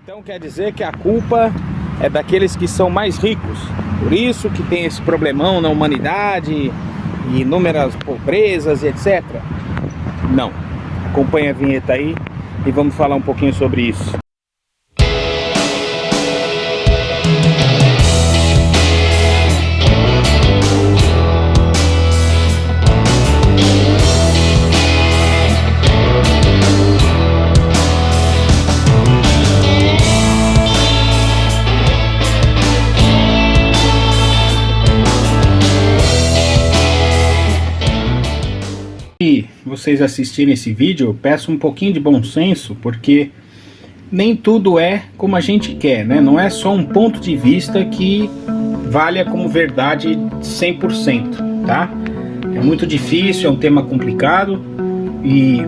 Então quer dizer que a culpa é daqueles que são mais ricos. Por isso que tem esse problemão na humanidade e inúmeras pobrezas e etc. Não. Acompanha a vinheta aí e vamos falar um pouquinho sobre isso. Se vocês assistirem esse vídeo, eu peço um pouquinho de bom senso, porque nem tudo é como a gente quer, né? Não é só um ponto de vista que valha como verdade 100%, tá? É muito difícil, é um tema complicado e,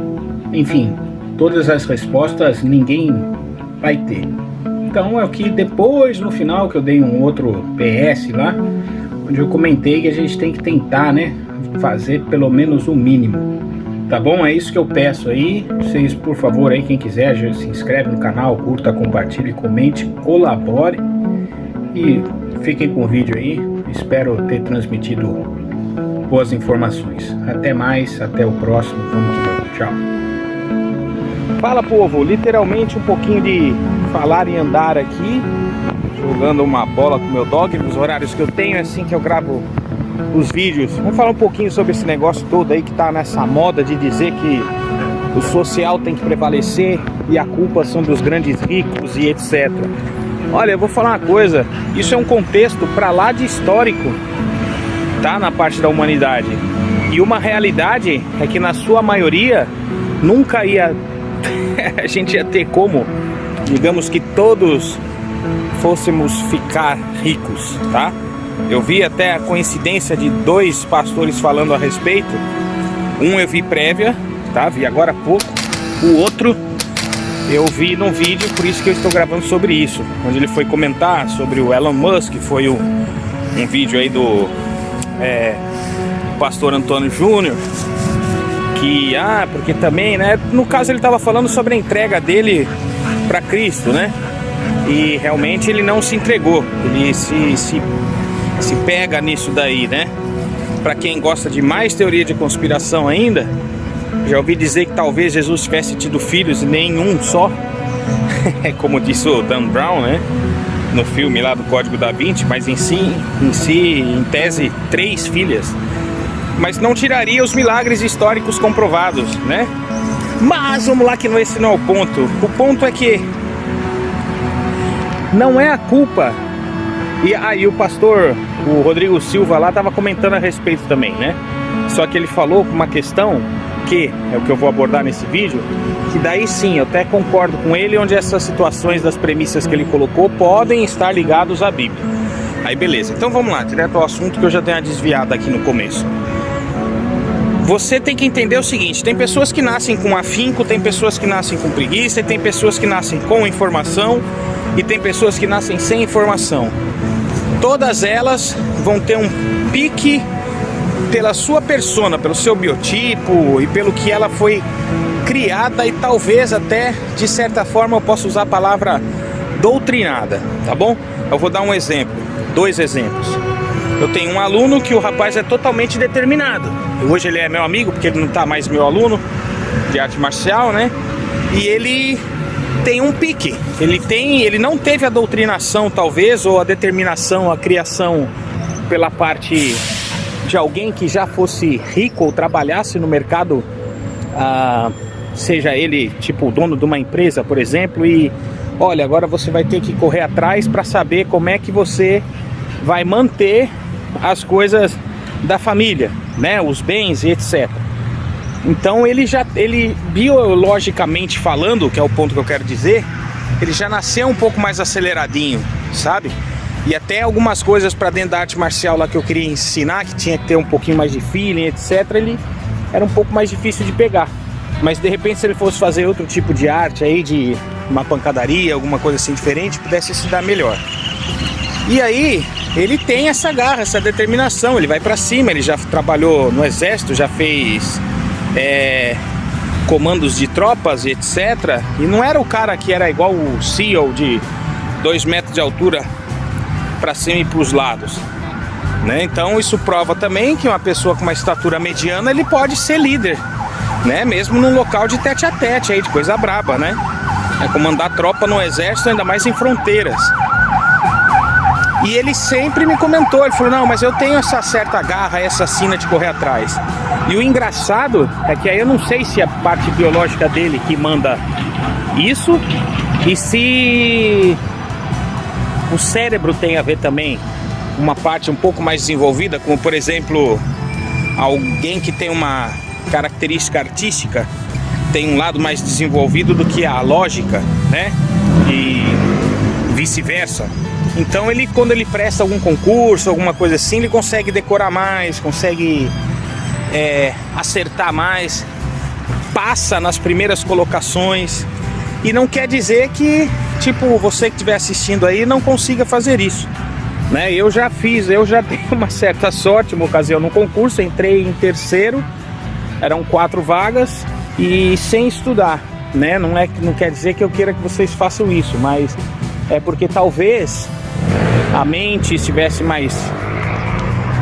enfim, todas as respostas ninguém vai ter. Então é o que depois, no final, que eu dei um outro PS lá, onde eu comentei que a gente tem que tentar, né, fazer pelo menos o mínimo, tá bom? É isso que eu peço aí. Vocês, por favor, aí, quem quiser, já se inscreve no canal, curta, compartilhe, comente, colabore e fiquem com o vídeo aí. Espero ter transmitido boas informações. Até mais, até o próximo. Vamos que vamos. Tchau. Fala, povo, literalmente um pouquinho de falar e andar aqui, jogando uma bola com meu dog nos horários que eu tenho, assim que eu gravo os vídeos. Vamos falar um pouquinho sobre esse negócio todo aí que tá nessa moda de dizer que o social tem que prevalecer e a culpa são dos grandes ricos e etc. Olha, eu vou falar uma coisa, isso é um contexto pra lá de histórico, tá, na parte da humanidade, e uma realidade é que na sua maioria nunca ia a gente ia ter como, digamos que todos fôssemos ficar ricos, tá? Eu vi até a coincidência de dois pastores falando a respeito. Um eu vi prévia, tá? Vi agora há pouco. O outro eu vi num vídeo, por isso que eu estou gravando sobre isso, onde ele foi comentar sobre o Elon Musk. Foi um vídeo aí do pastor Antônio Júnior, que, porque também, né? No caso ele estava falando sobre a entrega dele para Cristo, né? E realmente ele não se entregou, ele se pega nisso daí, né? Para quem gosta de mais teoria de conspiração ainda, já ouvi dizer que talvez Jesus tivesse tido filhos e nenhum só, como disse o Dan Brown, né? No filme lá do Código da Vinci, mas em tese, 3 filhas. Mas não tiraria os milagres históricos comprovados, né? Mas vamos lá, que esse não é o ponto. O ponto é que não é a culpa. E aí o pastor, o Rodrigo Silva lá, estava comentando a respeito também, né? Só que ele falou uma questão que é o que eu vou abordar nesse vídeo, que daí sim, eu até concordo com ele, onde essas situações das premissas que ele colocou podem estar ligados à Bíblia. Aí beleza, então vamos lá, direto ao assunto, que eu já tenho uma desviada aqui no começo. Você tem que entender o seguinte, tem pessoas que nascem com afinco, tem pessoas que nascem com preguiça, tem pessoas que nascem com informação e tem pessoas que nascem sem informação. Todas elas vão ter um pique pela sua persona, pelo seu biotipo e pelo que ela foi criada, e talvez até, de certa forma, eu possa usar a palavra doutrinada, tá bom? Eu vou dar um exemplo, 2 exemplos. Eu tenho um aluno que o rapaz é totalmente determinado. Hoje ele é meu amigo, porque ele não está mais meu aluno de arte marcial, né? E ele tem um pique. Ele não teve a doutrinação, talvez, ou a determinação, a criação pela parte de alguém que já fosse rico ou trabalhasse no mercado, seja ele tipo o dono de uma empresa, por exemplo, e olha, agora você vai ter que correr atrás para saber como é que você vai manter as coisas da família, né, os bens e etc. Então ele biologicamente falando, que é o ponto que eu quero dizer, ele já nasceu um pouco mais aceleradinho, sabe? E até algumas coisas para dentro da arte marcial lá que eu queria ensinar, que tinha que ter um pouquinho mais de feeling, etc, ele era um pouco mais difícil de pegar. Mas de repente, se ele fosse fazer outro tipo de arte aí, de uma pancadaria, alguma coisa assim diferente, pudesse se dar melhor. E aí ele tem essa garra, essa determinação, ele vai pra cima. Ele já trabalhou no exército, já fez comandos de tropas e etc. E não era o cara que era igual o SEAL de 2 metros de altura para cima e para os lados, né? Então isso prova também que uma pessoa com uma estatura mediana, ele pode ser líder, né? Mesmo num local de tete a tete aí, de coisa braba, né? É comandar tropa no exército, ainda mais em fronteiras. E ele sempre me comentou, ele falou, não, mas eu tenho essa certa garra, essa sina de correr atrás. E o engraçado é que aí eu não sei se é a parte biológica dele que manda isso, e se o cérebro tem a ver também, uma parte um pouco mais desenvolvida, como por exemplo, alguém que tem uma característica artística, tem um lado mais desenvolvido do que a lógica, né? E vice-versa. Então ele, quando ele presta algum concurso, alguma coisa assim, ele consegue decorar mais, consegue acertar mais, passa nas primeiras colocações. E não quer dizer que, tipo, você que estiver assistindo aí não consiga fazer isso, né? Eu já tenho uma certa sorte, uma ocasião no concurso, entrei em terceiro, eram 4 vagas e sem estudar, né? Não quer dizer que eu queira que vocês façam isso, mas é porque talvez a mente estivesse mais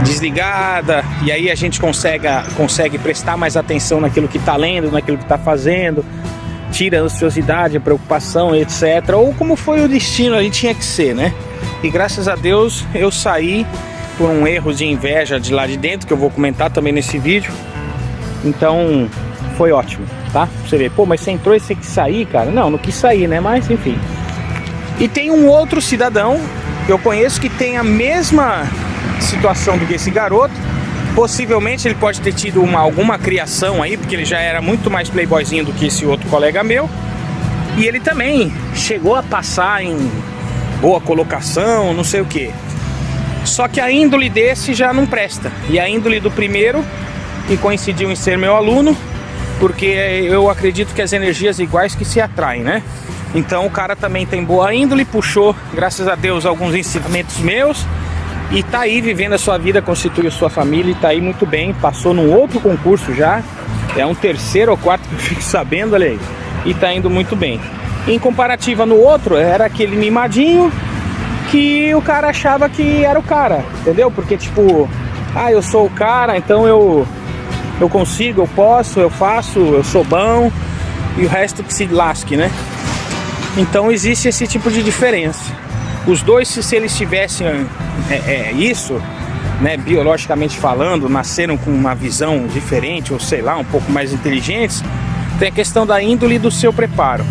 desligada e aí a gente consegue prestar mais atenção naquilo que está lendo, naquilo que está fazendo, tira a ansiosidade, a preocupação, etc. Ou como foi o destino, ali tinha que ser, né? E graças a Deus eu saí por um erro de inveja de lá de dentro, que eu vou comentar também nesse vídeo. Então foi ótimo, tá? Você vê, pô, mas você entrou e você quis sair, cara? Não quis sair, né? Mas enfim. E tem um outro cidadão que eu conheço que tem a mesma situação do que esse garoto. Possivelmente ele pode ter tido alguma criação aí, porque ele já era muito mais playboyzinho do que esse outro colega meu. E ele também chegou a passar em boa colocação, não sei o que. Só que a índole desse já não presta. E a índole do primeiro, que coincidiu em ser meu aluno, porque eu acredito que as energias iguais que se atraem, né? Então o cara também tem boa índole, puxou, graças a Deus, alguns ensinamentos meus. E tá aí vivendo a sua vida, constituiu sua família e tá aí muito bem. Passou num outro concurso já, é um 3º ou 4º que eu fico sabendo, olha aí. E tá indo muito bem. Em comparativa no outro, era aquele mimadinho que o cara achava que era o cara, entendeu? Porque tipo, eu sou o cara, então eu consigo, eu posso, eu faço, eu sou bom, e o resto que se lasque, né? Então existe esse tipo de diferença. Os dois, se eles tivessem isso, né, biologicamente falando, nasceram com uma visão diferente, ou sei lá, um pouco mais inteligentes, tem a questão da índole e do seu preparo.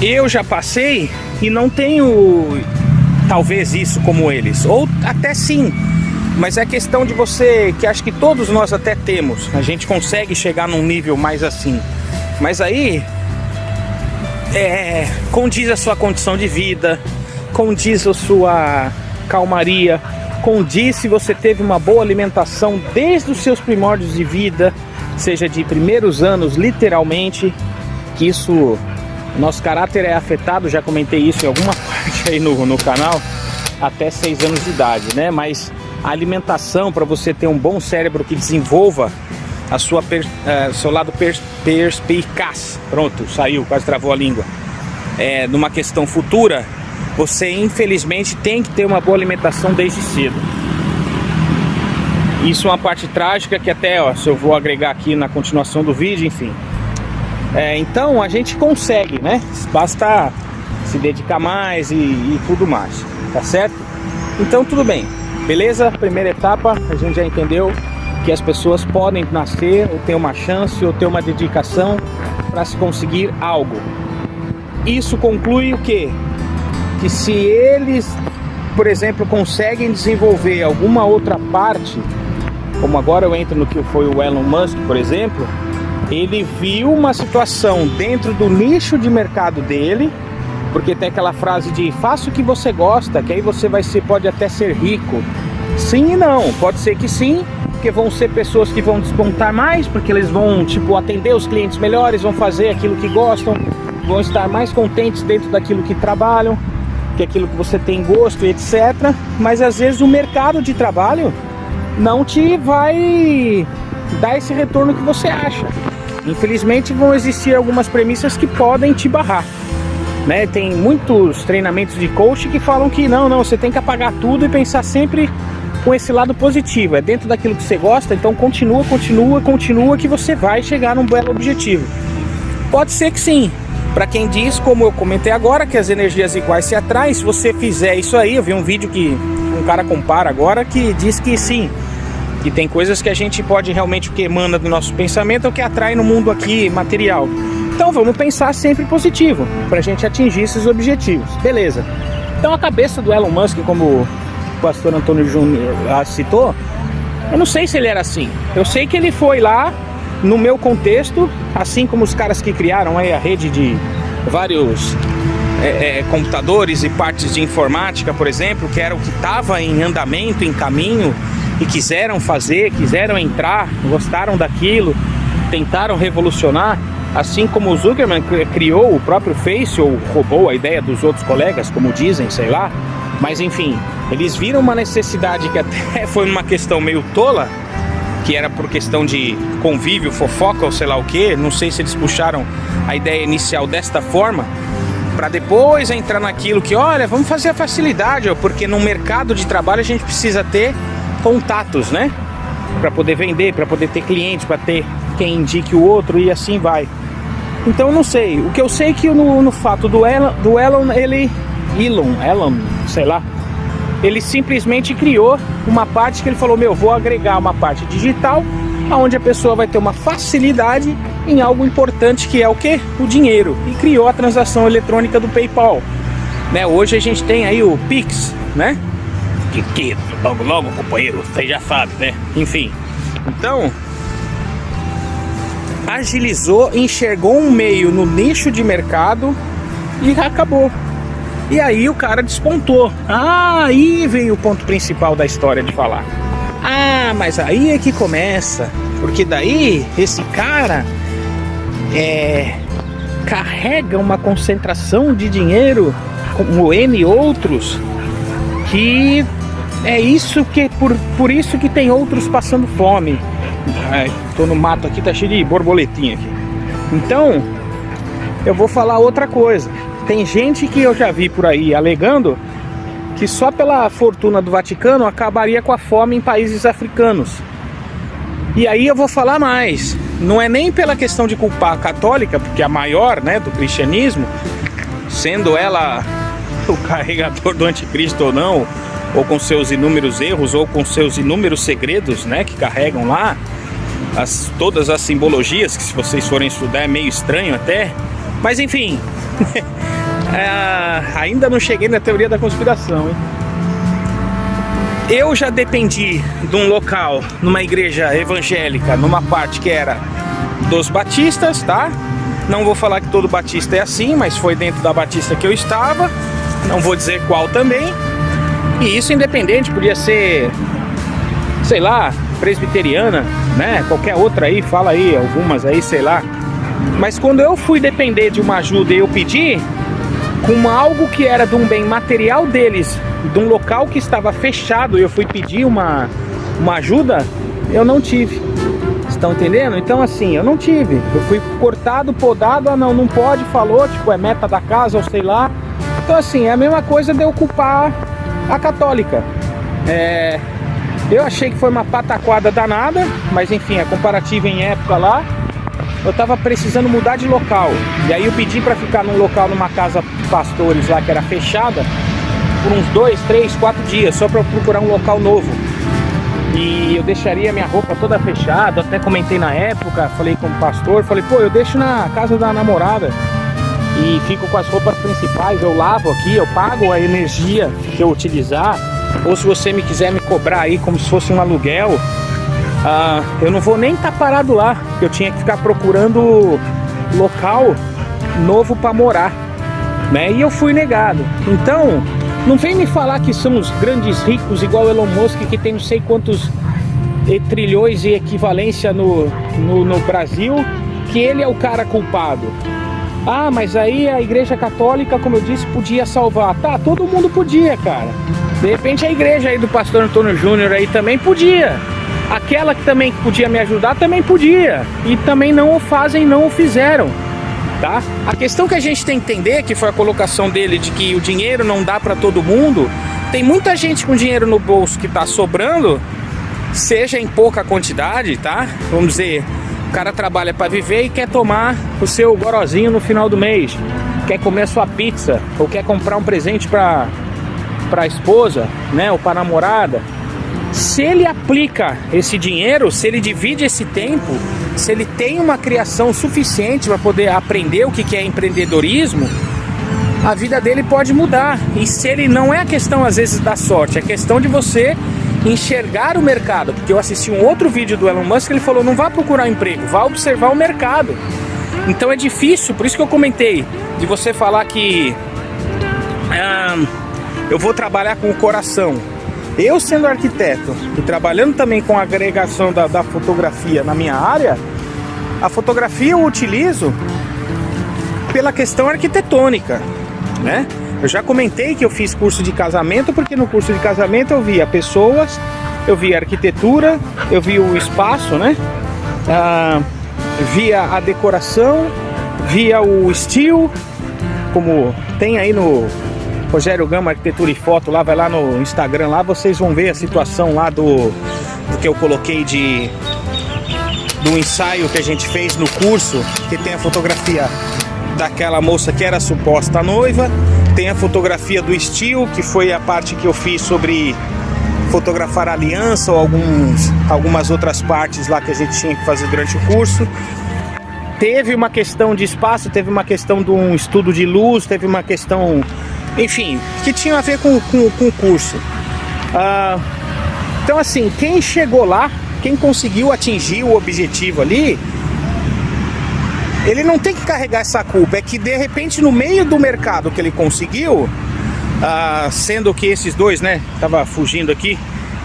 Eu já passei e não tenho, talvez, isso como eles, ou até sim, mas é questão de você, que acho que todos nós até temos, a gente consegue chegar num nível mais assim, mas aí condiz a sua condição de vida, condiz a sua calmaria, condiz se você teve uma boa alimentação desde os seus primórdios de vida, seja de primeiros anos, literalmente, que isso, nosso caráter é afetado, já comentei isso em alguma parte aí no canal, até 6 anos de idade, né? Mas a alimentação, para você ter um bom cérebro que desenvolva a sua seu lado perspicaz, pronto, saiu, quase travou a língua, numa questão futura, você infelizmente tem que ter uma boa alimentação desde cedo. Isso é uma parte trágica que até, se eu vou agregar aqui na continuação do vídeo, enfim. Então a gente consegue, né? Basta se dedicar mais e tudo mais, tá certo? Então tudo bem, beleza? Primeira etapa, a gente já entendeu que as pessoas podem nascer ou ter uma chance ou ter uma dedicação para se conseguir algo. Isso conclui o quê? Que se eles, por exemplo, conseguem desenvolver alguma outra parte, como agora eu entro no que foi o Elon Musk, por exemplo, ele viu uma situação dentro do nicho de mercado dele, porque tem aquela frase de faça o que você gosta, que aí você pode até ser rico. Sim e não, pode ser que sim, porque vão ser pessoas que vão despontar mais, porque eles vão, tipo, atender os clientes melhores, vão fazer aquilo que gostam, vão estar mais contentes dentro daquilo que trabalham, que é aquilo que você tem gosto, etc. Mas às vezes o mercado de trabalho não te vai dar esse retorno que você acha. infelizmente vão existir algumas premissas que podem te barrar, né? Tem muitos treinamentos de coach que falam que não, você tem que apagar tudo e pensar sempre com esse lado positivo, é dentro daquilo que você gosta, então continua que você vai chegar num belo objetivo. Pode ser que sim, para quem diz, como eu comentei agora, que as energias iguais se atraem. Se você fizer isso aí, eu vi um vídeo que um cara compara agora, que diz que sim, que tem coisas que a gente pode realmente, o que emana do nosso pensamento é o que atrai no mundo aqui material. Então vamos pensar sempre positivo, para a gente atingir esses objetivos, beleza. Então a cabeça do Elon Musk, como o pastor Antônio Júnior citou, eu não sei se ele era assim. Eu sei que ele foi lá, no meu contexto, assim como os caras que criaram aí a rede de vários computadores e partes de informática, por exemplo, que era o que estava em andamento, em caminho, e quiseram fazer, quiseram entrar, gostaram daquilo, tentaram revolucionar, assim como o Zuckerman criou o próprio Face, ou roubou a ideia dos outros colegas, como dizem, sei lá. Mas enfim, eles viram uma necessidade que até foi uma questão meio tola, que era por questão de convívio, fofoca ou sei lá o que. Não sei se eles puxaram a ideia inicial desta forma, para depois entrar naquilo que, olha, vamos fazer a facilidade, porque no mercado de trabalho a gente precisa ter contatos, né? Para poder vender, para poder ter clientes, para ter quem indique o outro e assim vai. Então eu não sei. O que eu sei é que no fato do Elon, sei lá, ele simplesmente criou uma parte que ele falou, vou agregar uma parte digital, onde a pessoa vai ter uma facilidade em algo importante, que é o quê? O dinheiro. E criou a transação eletrônica do PayPal, né? Hoje a gente tem aí o Pix, né? Que logo, companheiro, você já sabe, né? Enfim, então agilizou, enxergou um meio no nicho de mercado e acabou. E aí o cara despontou. Aí vem o ponto principal da história de falar. Mas aí é que começa, porque daí esse cara carrega uma concentração de dinheiro, como N outros, que é isso que por isso que tem outros passando fome. Tô no mato aqui, tá cheio de borboletinha aqui. Então eu vou falar outra coisa. Tem gente que eu já vi por aí alegando que só pela fortuna do Vaticano acabaria com a fome em países africanos. E aí eu vou falar mais. Não é nem pela questão de culpar a católica, porque a maior, né, do cristianismo, sendo ela o carregador do anticristo ou não, ou com seus inúmeros erros, ou com seus inúmeros segredos, né, que carregam lá, todas as simbologias, que se vocês forem estudar é meio estranho até, mas enfim. Ainda não cheguei na teoria da conspiração, hein? Eu já dependi de um local, numa igreja evangélica, numa parte que era dos batistas, tá? Não vou falar que todo batista é assim, mas foi dentro da batista que eu estava. Não vou dizer qual também. E isso independente, podia ser, sei lá, presbiteriana, né? Qualquer outra aí, fala aí, algumas aí, sei lá. Mas quando eu fui depender de uma ajuda e eu pedi, com algo que era de um bem material deles, de um local que estava fechado, e eu fui pedir uma ajuda, eu não tive. Estão entendendo? Então assim, eu não tive. Eu fui cortado, podado, não pode, falou, tipo, é meta da casa, ou sei lá. Então assim, é a mesma coisa de eu culpar a católica. Eu achei que foi uma pataquada danada, mas enfim, a comparativa em época lá, eu tava precisando mudar de local. E aí eu pedi para ficar num local, numa casa pastores lá, que era fechada, por uns 2, 3, 4 dias, só para procurar um local novo. E eu deixaria minha roupa toda fechada, até comentei na época, falei com o pastor, falei, pô, eu deixo na casa da namorada e fico com as roupas principais, eu lavo aqui, eu pago a energia que eu utilizar, ou se você me quiser me cobrar aí como se fosse um aluguel, eu não vou nem estar parado lá, eu tinha que ficar procurando local novo para morar, né? E eu fui negado. Então, não vem me falar que são os grandes ricos igual Elon Musk, que tem não sei quantos trilhões e equivalência no Brasil, que ele é o cara culpado. Mas aí a igreja católica, como eu disse, podia salvar. Tá, todo mundo podia, cara. De repente a igreja aí do pastor Antônio Júnior aí também podia. Aquela que também podia me ajudar, também podia. E também não o fazem, não o fizeram. Tá? A questão que a gente tem que entender, que foi a colocação dele, de que o dinheiro não dá para todo mundo. Tem muita gente com dinheiro no bolso que tá sobrando, seja em pouca quantidade, tá? Vamos dizer, o cara trabalha para viver e quer tomar o seu gorozinho no final do mês, quer comer a sua pizza, ou quer comprar um presente para a esposa, né, ou para a namorada. Se ele aplica esse dinheiro, se ele divide esse tempo, se ele tem uma criação suficiente para poder aprender o que é empreendedorismo, a vida dele pode mudar. E se ele não é a questão às vezes da sorte, é questão de você enxergar o mercado. Porque eu assisti um outro vídeo do Elon Musk, ele falou, não vá procurar emprego, vá observar o mercado. Então é difícil, por isso que eu comentei, de você falar que eu vou trabalhar com o coração. Eu sendo arquiteto e trabalhando também com a agregação da fotografia na minha área, a fotografia eu utilizo pela questão arquitetônica, né? Eu já comentei que eu fiz curso de casamento, porque no curso de casamento eu via pessoas, eu via arquitetura, eu via o espaço, né? Via a decoração, via o estilo, como tem aí no Rogério Gama Arquitetura e Foto, lá, vai lá no Instagram, lá vocês vão ver a situação lá do que eu coloquei do ensaio que a gente fez no curso, que tem a fotografia daquela moça que era suposta noiva, tem a fotografia do estilo, que foi a parte que eu fiz sobre fotografar a aliança, ou algumas outras partes lá que a gente tinha que fazer durante o curso. Teve uma questão de espaço, teve uma questão de um estudo de luz, teve uma questão, enfim, que tinha a ver com o curso. Então assim, quem chegou lá, quem conseguiu atingir o objetivo ali, ele não tem que carregar essa culpa. É que de repente no meio do mercado que ele conseguiu, sendo que esses dois, né, tava fugindo aqui,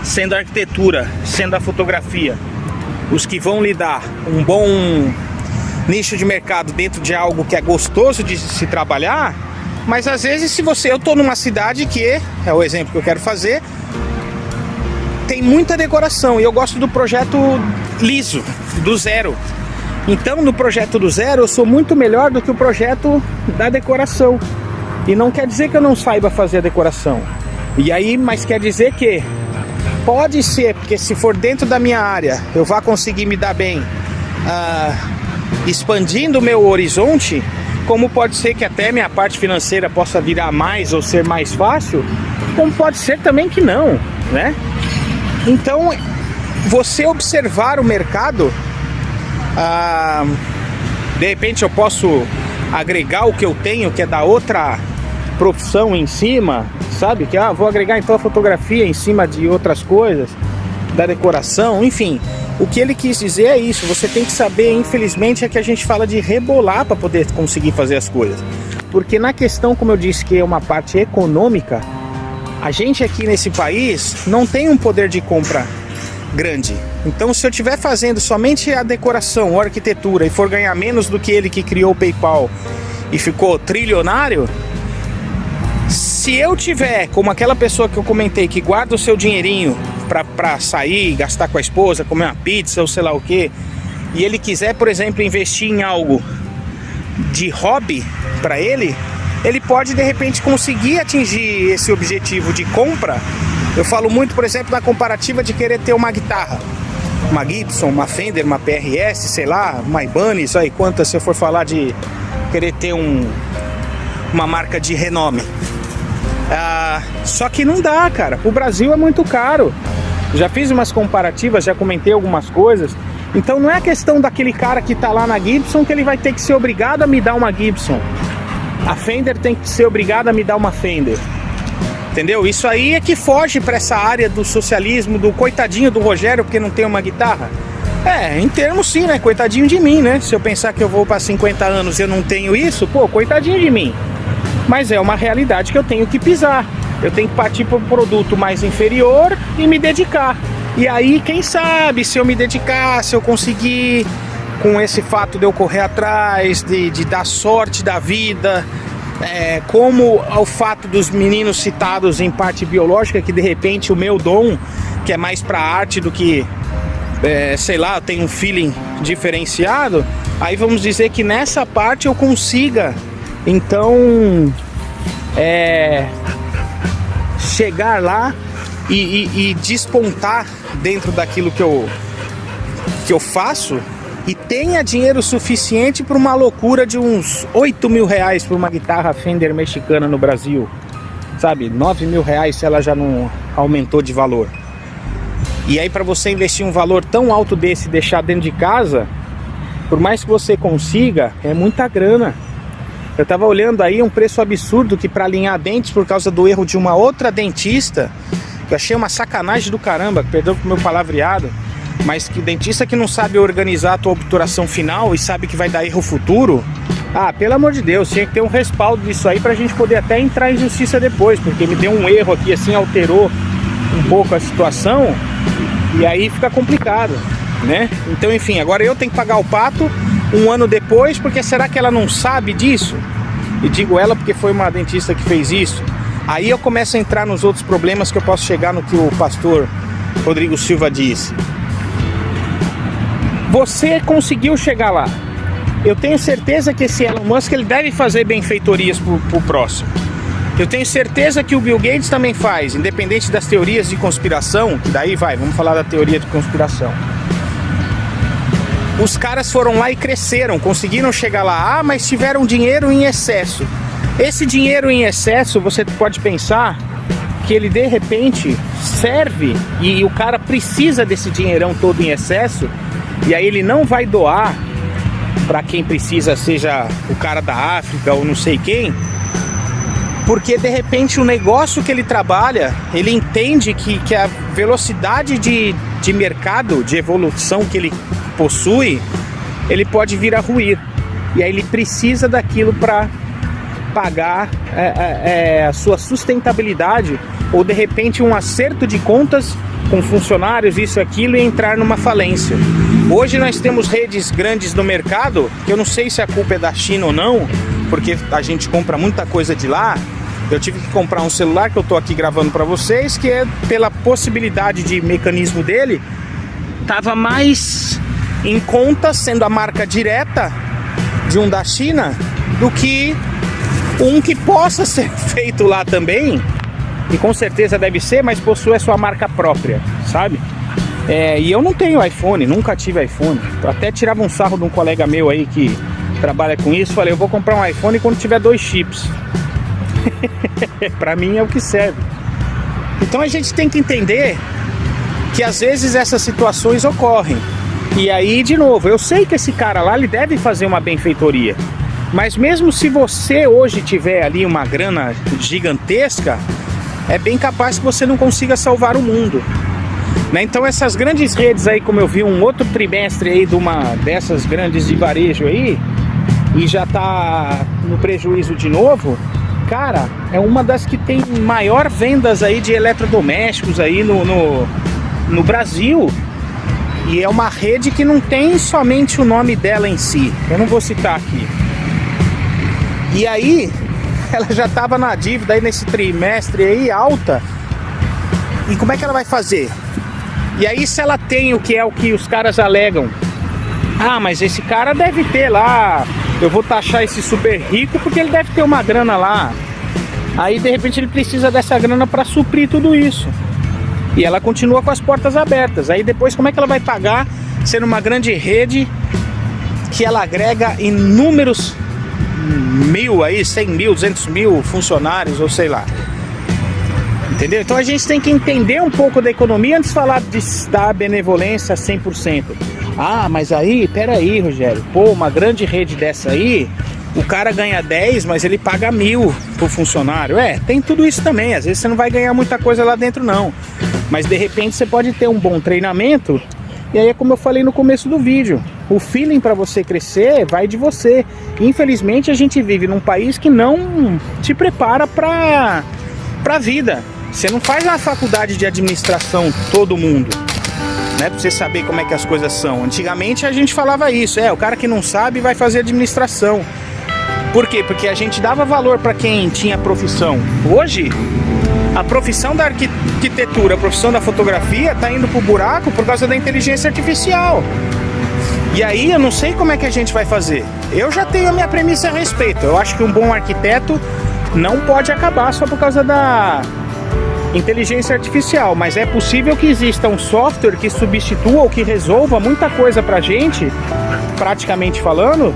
sendo a arquitetura, sendo a fotografia, os que vão lhe dar um bom nicho de mercado dentro de algo que é gostoso de se trabalhar. Mas às vezes, eu tô numa cidade que é o exemplo que eu quero fazer, tem muita decoração, e eu gosto do projeto liso, do zero. Então no projeto do zero eu sou muito melhor do que o projeto da decoração. E não quer dizer que eu não saiba fazer a decoração. E aí, mas quer dizer que pode ser, porque se for dentro da minha área, eu vá conseguir me dar bem, expandindo o meu horizonte. Como pode ser que até minha parte financeira possa virar mais ou ser mais fácil, como pode ser também que não, né? Então, você observar o mercado, de repente eu posso agregar o que eu tenho, que é da outra profissão em cima, sabe? Que vou agregar então a fotografia em cima de outras coisas, da decoração, enfim. O que ele quis dizer é isso, você tem que saber, infelizmente, é que a gente fala de rebolar para poder conseguir fazer as coisas. Porque na questão, como eu disse, que é uma parte econômica, a gente aqui nesse país não tem um poder de compra grande. Então, se eu estiver fazendo somente a decoração ou a arquitetura e for ganhar menos do que ele que criou o PayPal e ficou trilionário, se eu tiver como aquela pessoa que eu comentei, que guarda o seu dinheirinho pra sair, gastar com a esposa, comer uma pizza ou sei lá o que, e ele quiser, por exemplo, investir em algo de hobby para ele pode de repente conseguir atingir esse objetivo de compra. Eu falo muito, por exemplo, na comparativa de querer ter uma guitarra, uma Gibson, uma Fender, uma PRS, sei lá, uma Ibanez, aí quantas, se eu for falar de querer ter uma marca de renome. Só que não dá, cara. O Brasil é muito caro. Já fiz umas comparativas, já comentei algumas coisas. Então não é a questão daquele cara que tá lá na Gibson que ele vai ter que ser obrigado a me dar uma Gibson. A Fender tem que ser obrigada a me dar uma Fender. Entendeu? Isso aí é que foge para essa área do socialismo, do coitadinho do Rogério porque não tem uma guitarra. Em termos sim, né? Coitadinho de mim, né? Se eu pensar que eu vou para 50 anos e eu não tenho isso, pô, coitadinho de mim. Mas é uma realidade que eu tenho que pisar. Eu tenho que partir para um produto mais inferior e me dedicar. E aí, quem sabe, se eu me dedicar, se eu conseguir, com esse fato de eu correr atrás, de dar sorte da vida, como o fato dos meninos citados em parte biológica, que de repente o meu dom, que é mais para arte do que sei lá, tem um feeling diferenciado, aí vamos dizer que nessa parte eu consiga, então, chegar lá e despontar dentro daquilo que eu faço e tenha dinheiro suficiente para uma loucura de uns 8 mil reais por uma guitarra Fender mexicana no Brasil, sabe? 9 mil reais se ela já não aumentou de valor. E aí, para você investir um valor tão alto desse e deixar dentro de casa, por mais que você consiga, é muita grana. Eu tava olhando aí um preço absurdo que para alinhar dentes por causa do erro de uma outra dentista, que eu achei uma sacanagem do caramba, perdão com o meu palavreado, mas que dentista que não sabe organizar a tua obturação final e sabe que vai dar erro futuro, pelo amor de Deus, tinha que ter um respaldo disso aí pra gente poder até entrar em justiça depois, porque me deu um erro aqui assim, alterou um pouco a situação. E aí fica complicado, né? Então, enfim, agora eu tenho que pagar o pato um ano depois, porque será que ela não sabe disso? E digo ela porque foi uma dentista que fez isso. Aí eu começo a entrar nos outros problemas que eu posso chegar no que o pastor Rodrigo Silva disse. Você conseguiu chegar lá. Eu tenho certeza que esse Elon Musk ele deve fazer benfeitorias pro próximo. Eu tenho certeza que o Bill Gates também faz, independente das teorias de conspiração, que daí vamos falar da teoria de conspiração. Os caras foram lá e cresceram, conseguiram chegar lá, mas tiveram dinheiro em excesso. Esse dinheiro em excesso, você pode pensar que ele de repente serve e o cara precisa desse dinheirão todo em excesso, e aí ele não vai doar para quem precisa, seja o cara da África ou não sei quem, porque de repente o negócio que ele trabalha, ele entende que a velocidade de mercado, de evolução que ele possui, ele pode vir a ruir. E aí ele precisa daquilo para pagar a sua sustentabilidade, ou de repente um acerto de contas com funcionários, isso e aquilo, e entrar numa falência. Hoje nós temos redes grandes no mercado, que eu não sei se a culpa é da China ou não, porque a gente compra muita coisa de lá. Eu tive que comprar um celular que eu tô aqui gravando para vocês, que pela possibilidade de mecanismo dele, tava mais em conta, sendo a marca direta de um da China, do que um que possa ser feito lá também, e com certeza deve ser, mas possui a sua marca própria, sabe? E eu não tenho iPhone, nunca tive iPhone. Eu até tirava um sarro de um colega meu aí que trabalha com isso, falei, eu vou comprar um iPhone quando tiver 2 chips. Pra mim é o que serve. Então a gente tem que entender que às vezes essas situações ocorrem. E aí, de novo, eu sei que esse cara lá, ele deve fazer uma benfeitoria, mas mesmo se você hoje tiver ali uma grana gigantesca, é bem capaz que você não consiga salvar o mundo, né? Então essas grandes redes aí, como eu vi um outro trimestre aí de uma dessas grandes de varejo aí, e já tá no prejuízo de novo, cara, é uma das que tem maior vendas aí de eletrodomésticos aí no Brasil. E é uma rede que não tem somente o nome dela em si, eu não vou citar aqui. E aí, ela já estava na dívida aí nesse trimestre aí alta. E como é que ela vai fazer? E aí, se ela tem o que os caras alegam, mas esse cara deve ter lá, eu vou taxar esse super rico porque ele deve ter uma grana lá. Aí de repente ele precisa dessa grana para suprir tudo isso. E ela continua com as portas abertas. Aí depois como é que ela vai pagar sendo uma grande rede que ela agrega inúmeros 1.000 aí, 100 mil, 200 mil funcionários, ou sei lá. Entendeu? Então a gente tem que entender um pouco da economia antes de falar da benevolência 100%. Mas aí, peraí, Rogério, uma grande rede dessa aí, o cara ganha 10, mas ele paga 1.000 pro funcionário. Tem tudo isso também. Às vezes você não vai ganhar muita coisa lá dentro não, mas de repente você pode ter um bom treinamento. E aí é como eu falei no começo do vídeo, o feeling para você crescer vai de você. Infelizmente a gente vive num país que não te prepara para a vida. Você não faz uma faculdade de administração todo mundo, né, pra você saber como é que as coisas são. Antigamente a gente falava isso, o cara que não sabe vai fazer administração. Por quê? Porque a gente dava valor para quem tinha profissão. Hoje, A profissão da arquitetura, a profissão da fotografia está indo pro buraco por causa da inteligência artificial. E aí eu não sei como é que a gente vai fazer. Eu já tenho a minha premissa a respeito. Eu acho que um bom arquiteto não pode acabar só por causa da inteligência artificial, mas é possível que exista um software que substitua ou que resolva muita coisa pra gente, praticamente falando,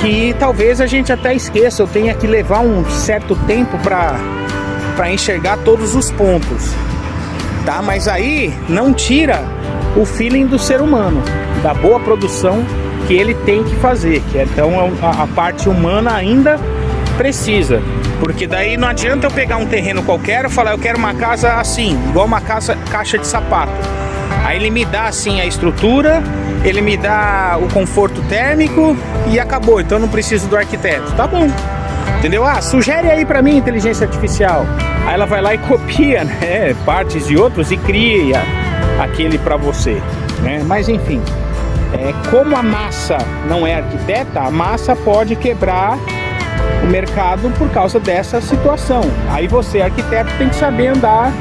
que talvez a gente até esqueça, eu tenha que levar um certo tempo para enxergar todos os pontos, tá? Mas aí não tira o feeling do ser humano, da boa produção que ele tem que fazer, que então a parte humana ainda precisa, porque daí não adianta eu pegar um terreno qualquer e falar eu quero uma casa assim, igual uma caixa de sapato. Aí ele me dá assim a estrutura, ele me dá o conforto térmico e acabou, então eu não preciso do arquiteto. Tá bom, entendeu? Ah, sugere aí pra mim inteligência artificial. Aí ela vai lá e copia, né, partes de outros e cria aquele pra você, né? Mas enfim, como a massa não é arquiteta, a massa pode quebrar o mercado por causa dessa situação. Aí você, arquiteto, tem que saber andar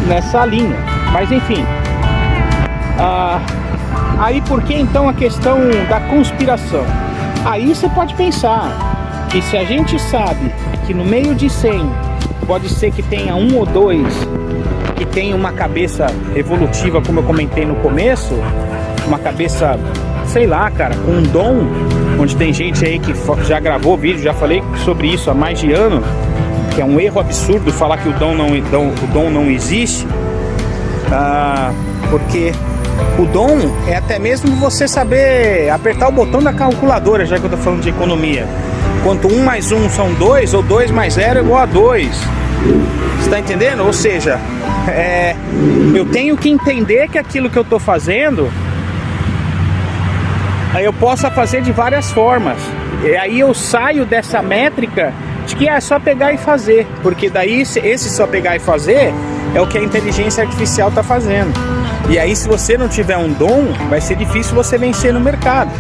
nessa linha. Mas enfim, aí por que então a questão da conspiração? Aí você pode pensar que se a gente sabe que no meio de 100 pode ser que tenha um ou dois que tenha uma cabeça evolutiva, como eu comentei no começo, uma cabeça, sei lá, cara, com um dom, onde tem gente aí que já gravou vídeo, já falei sobre isso há mais de ano, que é um erro absurdo falar que o dom não existe, porque o dom é até mesmo você saber apertar o botão da calculadora, já que eu tô falando de economia. Quanto 1 mais 1 são 2, ou 2 mais 0 é igual a 2. Você tá entendendo? Ou seja, eu tenho que entender que aquilo que eu tô fazendo, eu posso fazer de várias formas. E aí eu saio dessa métrica de que é só pegar e fazer, porque daí esse só pegar e fazer é o que a inteligência artificial está fazendo. E aí se você não tiver um dom, vai ser difícil você vencer no mercado.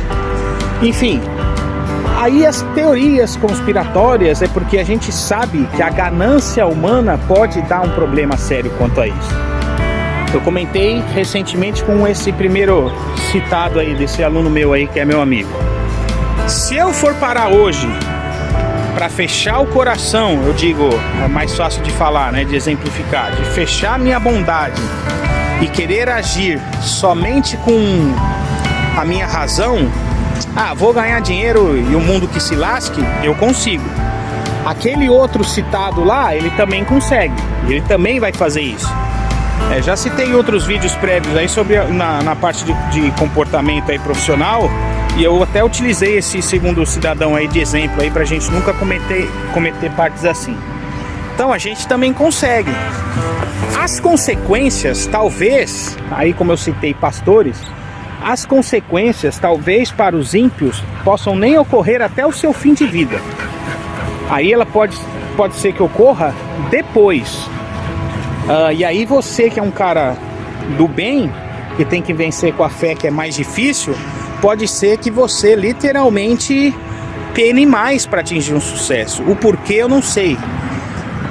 Enfim, aí as teorias conspiratórias é porque a gente sabe que a ganância humana pode dar um problema sério quanto a isso. Eu comentei recentemente com esse primeiro citado aí, desse aluno meu aí, que é meu amigo. Se eu for parar hoje para fechar o coração, eu digo, é mais fácil de falar, né, de exemplificar, de fechar minha bondade e querer agir somente com a minha razão, vou ganhar dinheiro e o mundo que se lasque, eu consigo. Aquele outro citado lá, ele também consegue, ele também vai fazer isso. Já citei outros vídeos prévios aí sobre na parte de comportamento aí profissional, e eu até utilizei esse segundo cidadão aí de exemplo aí pra gente nunca cometer partes assim. Então a gente também consegue. As consequências, talvez, aí como eu citei pastores, as consequências talvez para os ímpios possam nem ocorrer até o seu fim de vida. Aí ela pode ser que ocorra depois. E aí você que é um cara do bem, que tem que vencer com a fé, que é mais difícil, pode ser que você literalmente pene mais para atingir um sucesso. O porquê eu não sei,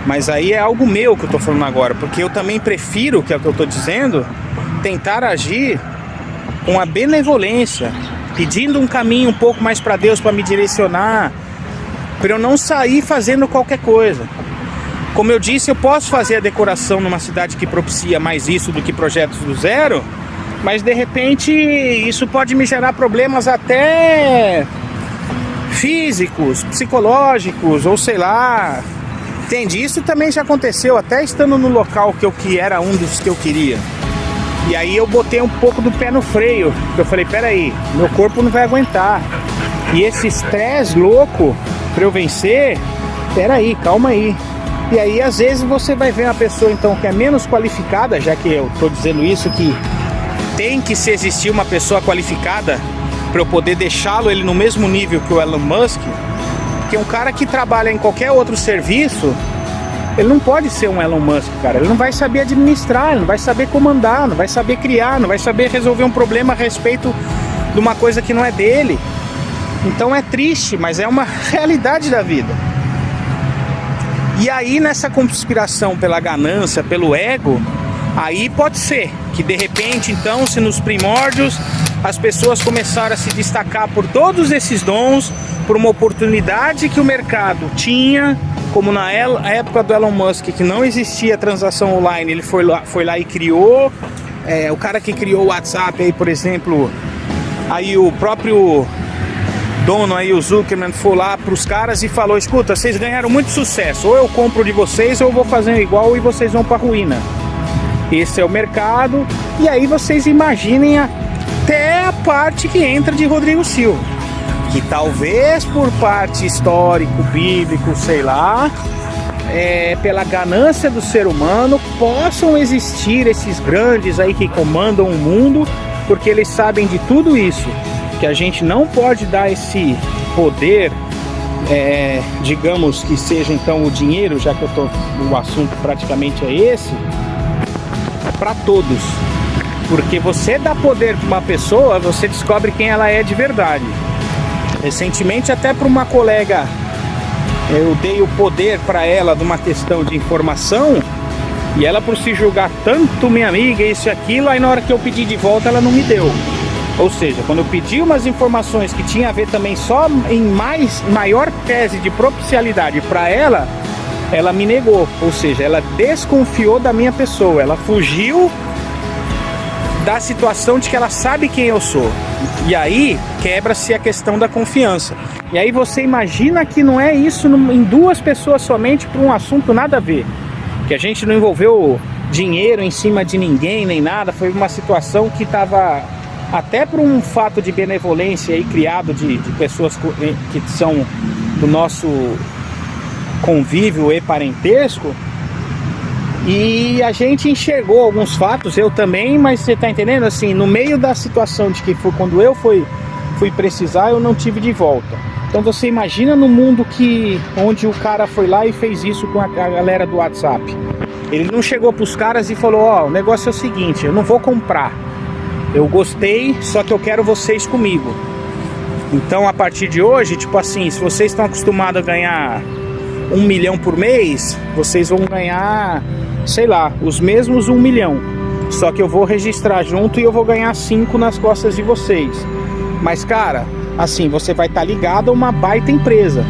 mas aí é algo meu que eu tô falando agora, porque eu também prefiro, que é o que eu tô dizendo, tentar agir com a benevolência, pedindo um caminho um pouco mais para Deus, para me direcionar, para eu não sair fazendo qualquer coisa. Como eu disse, eu posso fazer a decoração numa cidade que propicia mais isso do que projetos do zero, mas de repente isso pode me gerar problemas até físicos, psicológicos, ou sei lá. Entende? Isso também já aconteceu, até estando no local que era um dos que eu queria. E aí eu botei um pouco do pé no freio, porque eu falei, peraí, meu corpo não vai aguentar. E esse estresse louco para eu vencer, peraí, calma aí. E aí às vezes você vai ver uma pessoa então que é menos qualificada, já que eu estou dizendo isso, que tem que se existir uma pessoa qualificada para eu poder deixá-lo ele no mesmo nível que o Elon Musk, porque um cara que trabalha em qualquer outro serviço, ele não pode ser um Elon Musk, cara. Ele não vai saber administrar, ele não vai saber comandar, não vai saber criar, não vai saber resolver um problema a respeito de uma coisa que não é dele. Então é triste, mas é uma realidade da vida. E aí nessa conspiração pela ganância, pelo ego, aí pode ser que de repente então, se nos primórdios as pessoas começaram a se destacar por todos esses dons, por uma oportunidade que o mercado tinha, como na época do Elon Musk, que não existia transação online, ele foi lá e criou. O cara que criou o WhatsApp aí, por exemplo, aí o próprio dono aí, o Zuckerman, foi lá pros caras e falou: escuta, vocês ganharam muito sucesso, ou eu compro de vocês ou eu vou fazendo igual e vocês vão pra ruína. Esse é o mercado. E aí vocês imaginem até a parte que entra de Rodrigo Silva, que talvez por parte histórico, bíblico, sei lá, pela ganância do ser humano, possam existir esses grandes aí que comandam o mundo, porque eles sabem de tudo isso, que a gente não pode dar esse poder, digamos que seja então o dinheiro, já que o assunto praticamente é esse, para todos. Porque você dá poder para uma pessoa, você descobre quem ela é de verdade. Recentemente, até para uma colega, eu dei o poder para ela de uma questão de informação, e ela, por se julgar tanto minha amiga, isso e aquilo, aí na hora que eu pedi de volta ela não me deu. Ou seja, quando eu pedi umas informações que tinha a ver também só em maior tese de propicialidade para ela, ela me negou. Ou seja, ela desconfiou da minha pessoa, ela fugiu da situação de que ela sabe quem eu sou. E aí quebra-se a questão da confiança. E aí você imagina que não é isso em duas pessoas somente, para um assunto nada a ver, que a gente não envolveu dinheiro em cima de ninguém nem nada. Foi uma situação que estava até por um fato de benevolência aí criado de pessoas que são do nosso convívio e parentesco. E a gente enxergou alguns fatos, eu também, mas você tá entendendo? Assim, no meio da situação de que foi quando eu fui precisar, eu não tive de volta. Então você imagina no mundo onde o cara foi lá e fez isso com a galera do WhatsApp. Ele não chegou pros caras e falou: ó, o negócio é o seguinte, eu não vou comprar, eu gostei, só que eu quero vocês comigo. Então a partir de hoje, tipo assim, se vocês estão acostumados a ganhar 1 milhão por mês, vocês vão ganhar, sei lá, os mesmos 1 milhão. Só que eu vou registrar junto e eu vou ganhar 5 nas costas de vocês. Mas cara, assim, você vai estar ligado a uma baita empresa.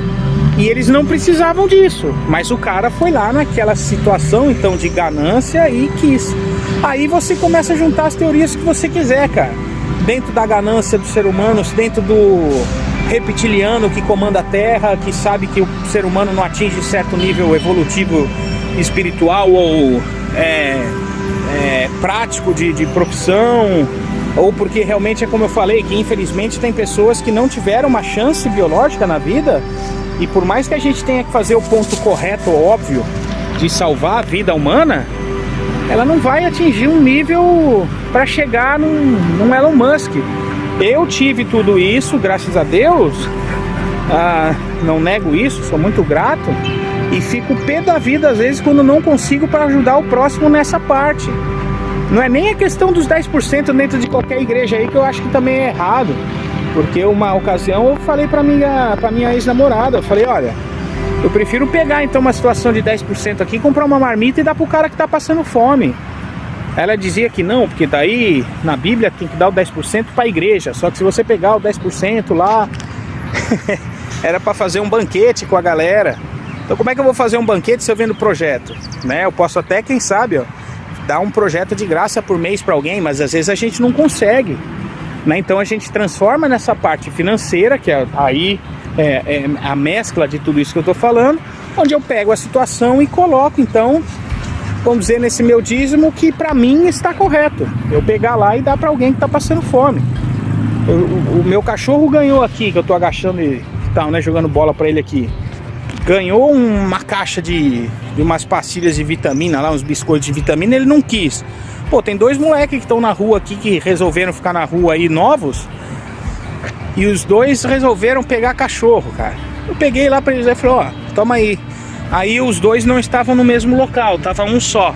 E eles não precisavam disso, mas o cara foi lá naquela situação então de ganância e quis. Aí você começa a juntar as teorias que você quiser, cara. Dentro da ganância do ser humano, dentro do reptiliano que comanda a Terra, que sabe que o ser humano não atinge certo nível evolutivo espiritual ou prático de profissão, ou porque realmente é como eu falei, que infelizmente tem pessoas que não tiveram uma chance biológica na vida, e por mais que a gente tenha que fazer o ponto correto, óbvio, de salvar a vida humana, ela não vai atingir um nível para chegar num Elon Musk. Eu tive tudo isso, graças a Deus, não nego isso, sou muito grato, e fico pé da vida às vezes quando não consigo para ajudar o próximo nessa parte. Não é nem a questão dos 10% dentro de qualquer igreja aí, que eu acho que também é errado, porque uma ocasião eu falei para minha ex-namorada, eu falei: olha, eu prefiro pegar então uma situação de 10% aqui, comprar uma marmita e dar pro cara que tá passando fome. Ela dizia que não, porque daí na Bíblia tem que dar o 10% para a igreja. Só que se você pegar o 10% lá, era para fazer um banquete com a galera. Então como é que eu vou fazer um banquete se eu vendo projeto? Né? Eu posso até, quem sabe, dar um projeto de graça por mês para alguém, mas às vezes a gente não consegue. Né? Então a gente transforma nessa parte financeira, que é a mescla de tudo isso que eu estou falando, onde eu pego a situação e coloco então, vamos dizer, nesse meu dízimo, que para mim está correto. Eu pegar lá e dar para alguém que está passando fome. O meu cachorro ganhou aqui, que eu estou agachando e tal, né, jogando bola para ele aqui. Ganhou uma caixa de umas pastilhas de vitamina lá, uns biscoitos de vitamina, ele não quis. Pô, tem 2 moleques que estão na rua aqui, que resolveram ficar na rua aí, novos. E os 2 resolveram pegar cachorro, cara. Eu peguei lá para eles e falei: ó, toma aí. Aí os 2 não estavam no mesmo local, tava um só.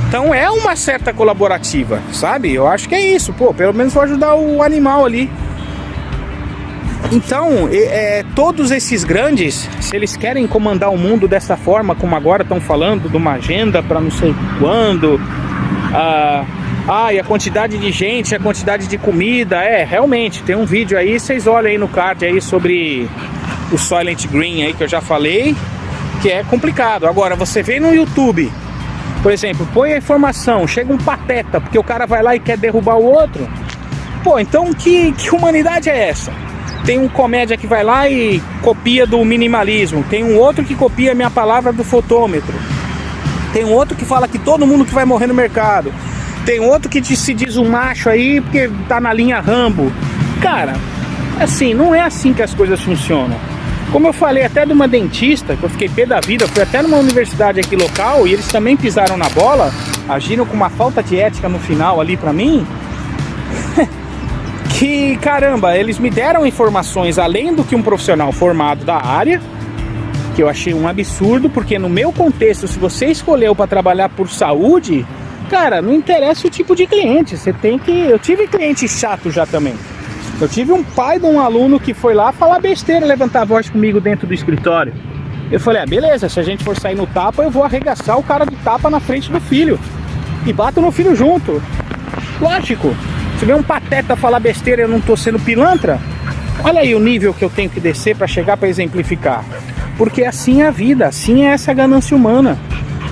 Então é uma certa colaborativa, sabe? Eu acho que é isso, pô, pelo menos vou ajudar o animal ali. Então, todos esses grandes, se eles querem comandar o mundo dessa forma, como agora estão falando, de uma agenda para não sei quando, e a quantidade de gente, a quantidade de comida, realmente, tem um vídeo aí, vocês olham aí no card aí sobre o Soylent Green aí que eu já falei, que é complicado. Agora, você vê no YouTube, por exemplo, põe a informação, chega um pateta, porque o cara vai lá e quer derrubar o outro. Pô, então que humanidade é essa? Tem um comédia que vai lá e copia do minimalismo. Tem um outro que copia a minha palavra do fotômetro. Tem um outro que fala que todo mundo que vai morrer no mercado. Tem outro que se diz um macho aí porque tá na linha Rambo. Cara, assim, não é assim que as coisas funcionam. Como eu falei até de uma dentista, que eu fiquei pé da vida, fui até numa universidade aqui local e eles também pisaram na bola, agiram com uma falta de ética no final ali pra mim. Que caramba, eles me deram informações além do que um profissional formado da área, que eu achei um absurdo, porque no meu contexto, se você escolheu para trabalhar por saúde, cara, não interessa o tipo de cliente, você tem que... Eu tive cliente chato já também. Eu tive um pai de um aluno que foi lá falar besteira, levantar a voz comigo dentro do escritório. Eu falei, beleza, se a gente for sair no tapa, eu vou arregaçar o cara de tapa na frente do filho. E bato no filho junto. Lógico. Se vê um pateta falar besteira e eu não tô sendo pilantra, olha aí o nível que eu tenho que descer para chegar para exemplificar. Porque assim é a vida, assim é essa ganância humana.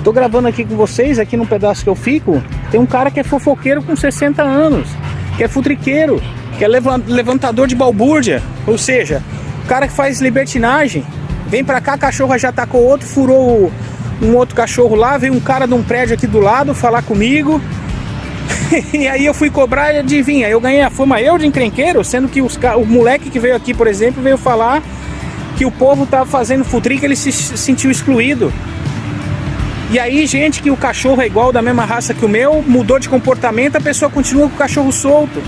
Tô gravando aqui com vocês, aqui num pedaço que eu fico, tem um cara que é fofoqueiro com 60 anos, que é futriqueiro, que é levantador de balbúrdia, ou seja, o cara que faz libertinagem, vem pra cá, a cachorra já atacou outro, furou um outro cachorro lá, veio um cara de um prédio aqui do lado falar comigo. E aí eu fui cobrar e adivinha, eu ganhei a fama de encrenqueiro, sendo que o moleque que veio aqui, por exemplo, veio falar que o povo tava fazendo futrica, ele se sentiu excluído. E aí, gente, que o cachorro é igual, da mesma raça que o meu, mudou de comportamento, a pessoa continua com o cachorro solto.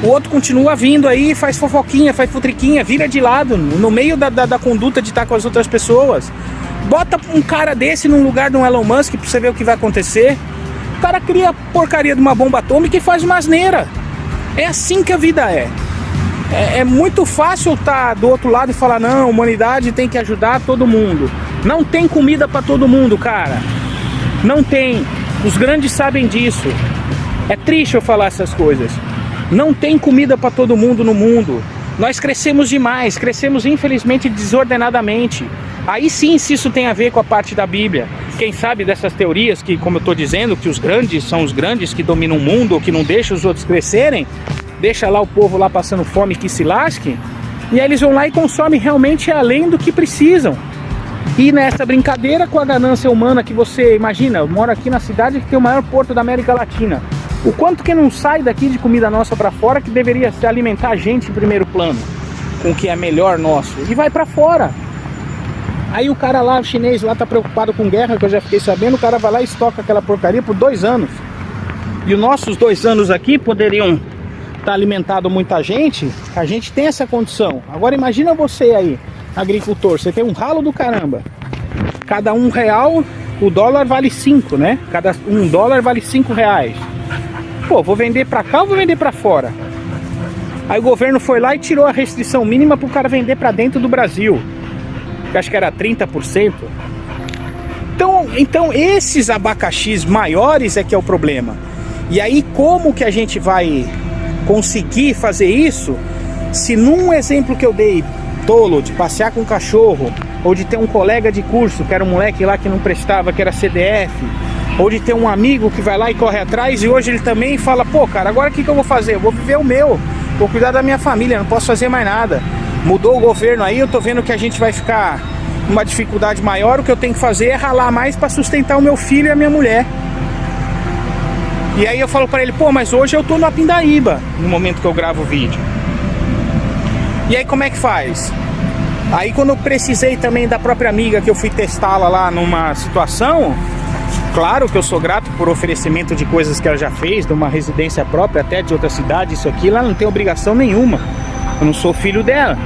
O outro continua vindo aí, faz fofoquinha, faz futriquinha, vira de lado, no meio da conduta de estar com as outras pessoas. Bota um cara desse num lugar de um Elon Musk pra você ver o que vai acontecer. O cara cria a porcaria de uma bomba atômica e faz uma asneira. É assim que a vida é. É muito fácil estar do outro lado e falar, não, a humanidade tem que ajudar todo mundo. Não tem comida para todo mundo, cara. Não tem. Os grandes sabem disso. É triste eu falar essas coisas. Não tem comida para todo mundo no mundo. Nós crescemos demais, crescemos infelizmente desordenadamente. Aí sim, se isso tem a ver com a parte da Bíblia. Quem sabe dessas teorias que, como eu estou dizendo, que os grandes são os grandes que dominam o mundo, que não deixam os outros crescerem, deixa lá o povo lá passando fome que se lasque, e aí eles vão lá e consomem realmente além do que precisam. E nessa brincadeira com a ganância humana que você imagina, eu moro aqui na cidade que tem o maior porto da América Latina. O quanto que não sai daqui de comida nossa para fora que deveria se alimentar a gente em primeiro plano, com o que é melhor nosso, e vai para fora. Aí o cara lá, o chinês lá, tá preocupado com guerra, que eu já fiquei sabendo, o cara vai lá e estoca aquela porcaria por 2 anos. E os nossos 2 anos aqui poderiam estar alimentando muita gente, a gente tem essa condição. Agora imagina você aí, agricultor, você tem um ralo do caramba. Cada R$1, o dólar vale 5, né? Cada $1 vale R$5. Pô, vou vender pra cá ou vou vender pra fora? Aí o governo foi lá e tirou a restrição mínima pro cara vender pra dentro do Brasil. Que acho que era 30%. Então esses abacaxis maiores é que é o problema. E aí como que a gente vai conseguir fazer isso se num exemplo que eu dei, tolo, de passear com um cachorro, ou de ter um colega de curso, que era um moleque lá que não prestava, que era CDF, ou de ter um amigo que vai lá e corre atrás, e hoje ele também fala, pô cara, agora o que eu vou fazer? Eu vou viver o meu, vou cuidar da minha família, não posso fazer mais nada. Mudou o governo aí, eu tô vendo que a gente vai ficar numa dificuldade maior, o que eu tenho que fazer é ralar mais para sustentar o meu filho e a minha mulher. E aí eu falo para ele, pô, mas hoje eu tô na Pindaíba, no momento que eu gravo o vídeo. E aí como é que faz? Aí quando eu precisei também da própria amiga que eu fui testá-la lá numa situação, claro que eu sou grato por oferecimento de coisas que ela já fez, de uma residência própria, até de outra cidade, isso aqui, ela não tem obrigação nenhuma. Eu não sou filho dela.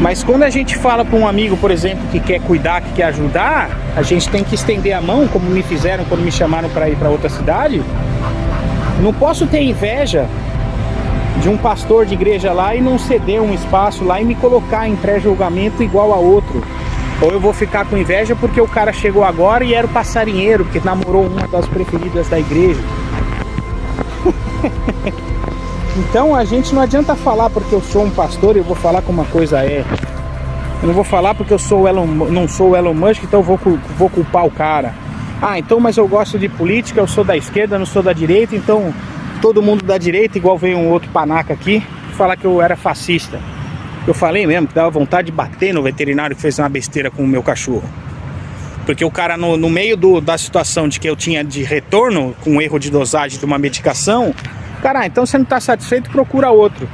Mas quando a gente fala para um amigo, por exemplo, que quer cuidar, que quer ajudar, a gente tem que estender a mão, como me fizeram quando me chamaram para ir para outra cidade. Não posso ter inveja de um pastor de igreja lá e não ceder um espaço lá e me colocar em pré-julgamento igual a outro. Ou eu vou ficar com inveja porque o cara chegou agora e era o passarinheiro, que namorou uma das preferidas da igreja. Então a gente não adianta falar porque eu sou um pastor e eu vou falar como uma coisa é. Eu não vou falar porque eu sou não sou o Elon Musk, então eu vou culpar o cara. Ah, então, mas eu gosto de política, eu sou da esquerda, não sou da direita, então todo mundo da direita, igual veio um outro panaca aqui, falar que eu era fascista. Eu falei mesmo que dava vontade de bater no veterinário que fez uma besteira com o meu cachorro. Porque o cara, no meio da situação de que eu tinha de retorno com erro de dosagem de uma medicação, cara, então você não está satisfeito, procura outro.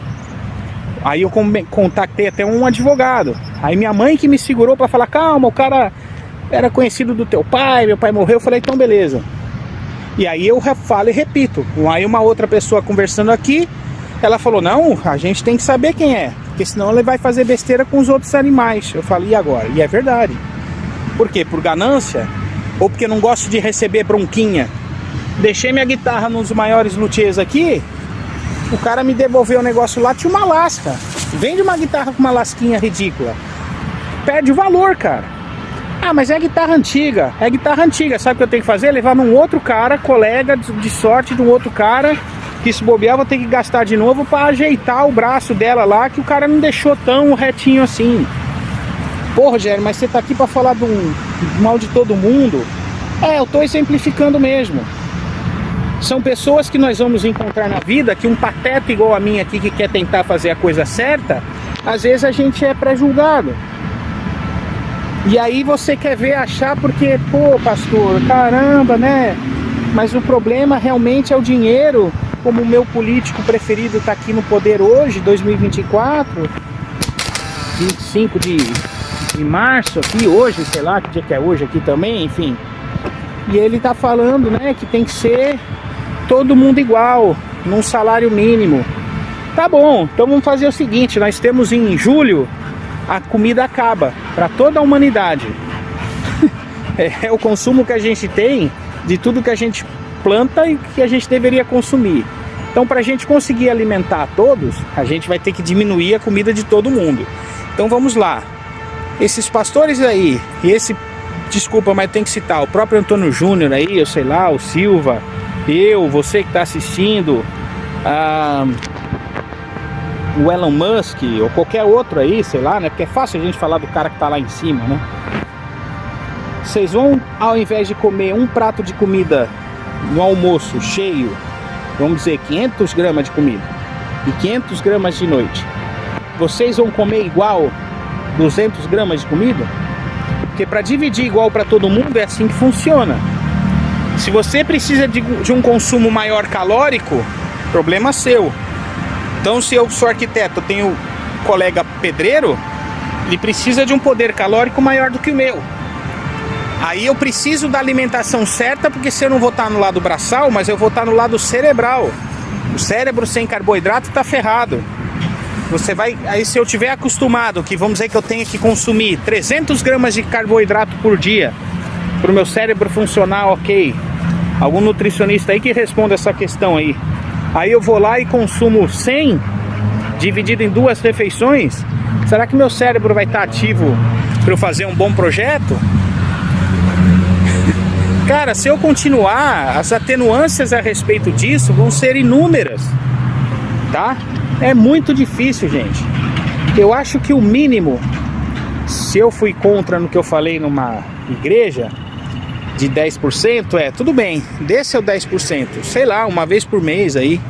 Aí eu contactei até um advogado. Aí minha mãe que me segurou para falar, calma, o cara era conhecido do teu pai, meu pai morreu. Eu falei, então beleza. E aí eu falo e repito. Aí uma outra pessoa conversando aqui, ela falou, não, a gente tem que saber quem é, porque senão ele vai fazer besteira com os outros animais. Eu falei, e agora? E é verdade. Por quê? Por ganância? Ou porque não gosto de receber bronquinha? Deixei minha guitarra nos maiores luthiers aqui, o cara me devolveu o negócio lá, tinha uma lasca. Vende uma guitarra com uma lasquinha ridícula, perde o valor, cara. Ah, mas é guitarra antiga. É guitarra antiga, sabe o que eu tenho que fazer? Levar num outro cara, colega de sorte de um outro cara, que se bobear vou ter que gastar de novo para ajeitar o braço dela lá, que o cara não deixou tão retinho assim. Pô, Rogério, mas você tá aqui para falar do mal de todo mundo? É, eu tô exemplificando mesmo. São pessoas que nós vamos encontrar na vida, que um pateta igual a mim aqui, que quer tentar fazer a coisa certa, às vezes a gente é pré-julgado. E aí você quer ver, achar porque, pô, pastor, caramba, né? Mas o problema realmente é o dinheiro. Como o meu político preferido está aqui no poder hoje, 2024, 25 de março aqui, hoje, sei lá que dia que é hoje aqui também, enfim. E ele tá falando, né, que tem que ser todo mundo igual, num salário mínimo. Tá bom, então vamos fazer o seguinte, nós temos em julho, a comida acaba para toda a humanidade. É o consumo que a gente tem de tudo que a gente planta e que a gente deveria consumir. Então, para a gente conseguir alimentar todos, a gente vai ter que diminuir a comida de todo mundo. Então vamos lá. Esses pastores aí, e esse, desculpa, mas tem que citar o próprio Antônio Júnior aí, eu sei lá, o Silva, você que está assistindo, o Elon Musk ou qualquer outro aí, sei lá, né? Porque é fácil a gente falar do cara que tá lá em cima, né? Vocês vão, ao invés de comer um prato de comida no almoço cheio, vamos dizer 500 gramas de comida e 500 gramas de noite, vocês vão comer igual 200 gramas de comida? Porque para dividir igual para todo mundo é assim que funciona. Se você precisa de um consumo maior calórico, problema seu. Então, se eu sou arquiteto, eu tenho colega pedreiro, ele precisa de um poder calórico maior do que o meu. Aí eu preciso da alimentação certa, porque se eu não vou estar no lado braçal, mas eu vou estar no lado cerebral. O cérebro sem carboidrato está ferrado. Você vai, aí se eu tiver acostumado, que vamos dizer que eu tenho que consumir 300 gramas de carboidrato por dia, para o meu cérebro funcionar ok. Algum nutricionista aí que responda essa questão aí. Aí eu vou lá e consumo 100, dividido em 2 refeições. Será que meu cérebro vai estar ativo para eu fazer um bom projeto? Cara, se eu continuar, as atenuâncias a respeito disso vão ser inúmeras, tá? É muito difícil, gente. Eu acho que o mínimo, se eu fui contra no que eu falei numa igreja, de 10%, tudo bem, desse é o 10%, sei lá, uma vez por mês aí,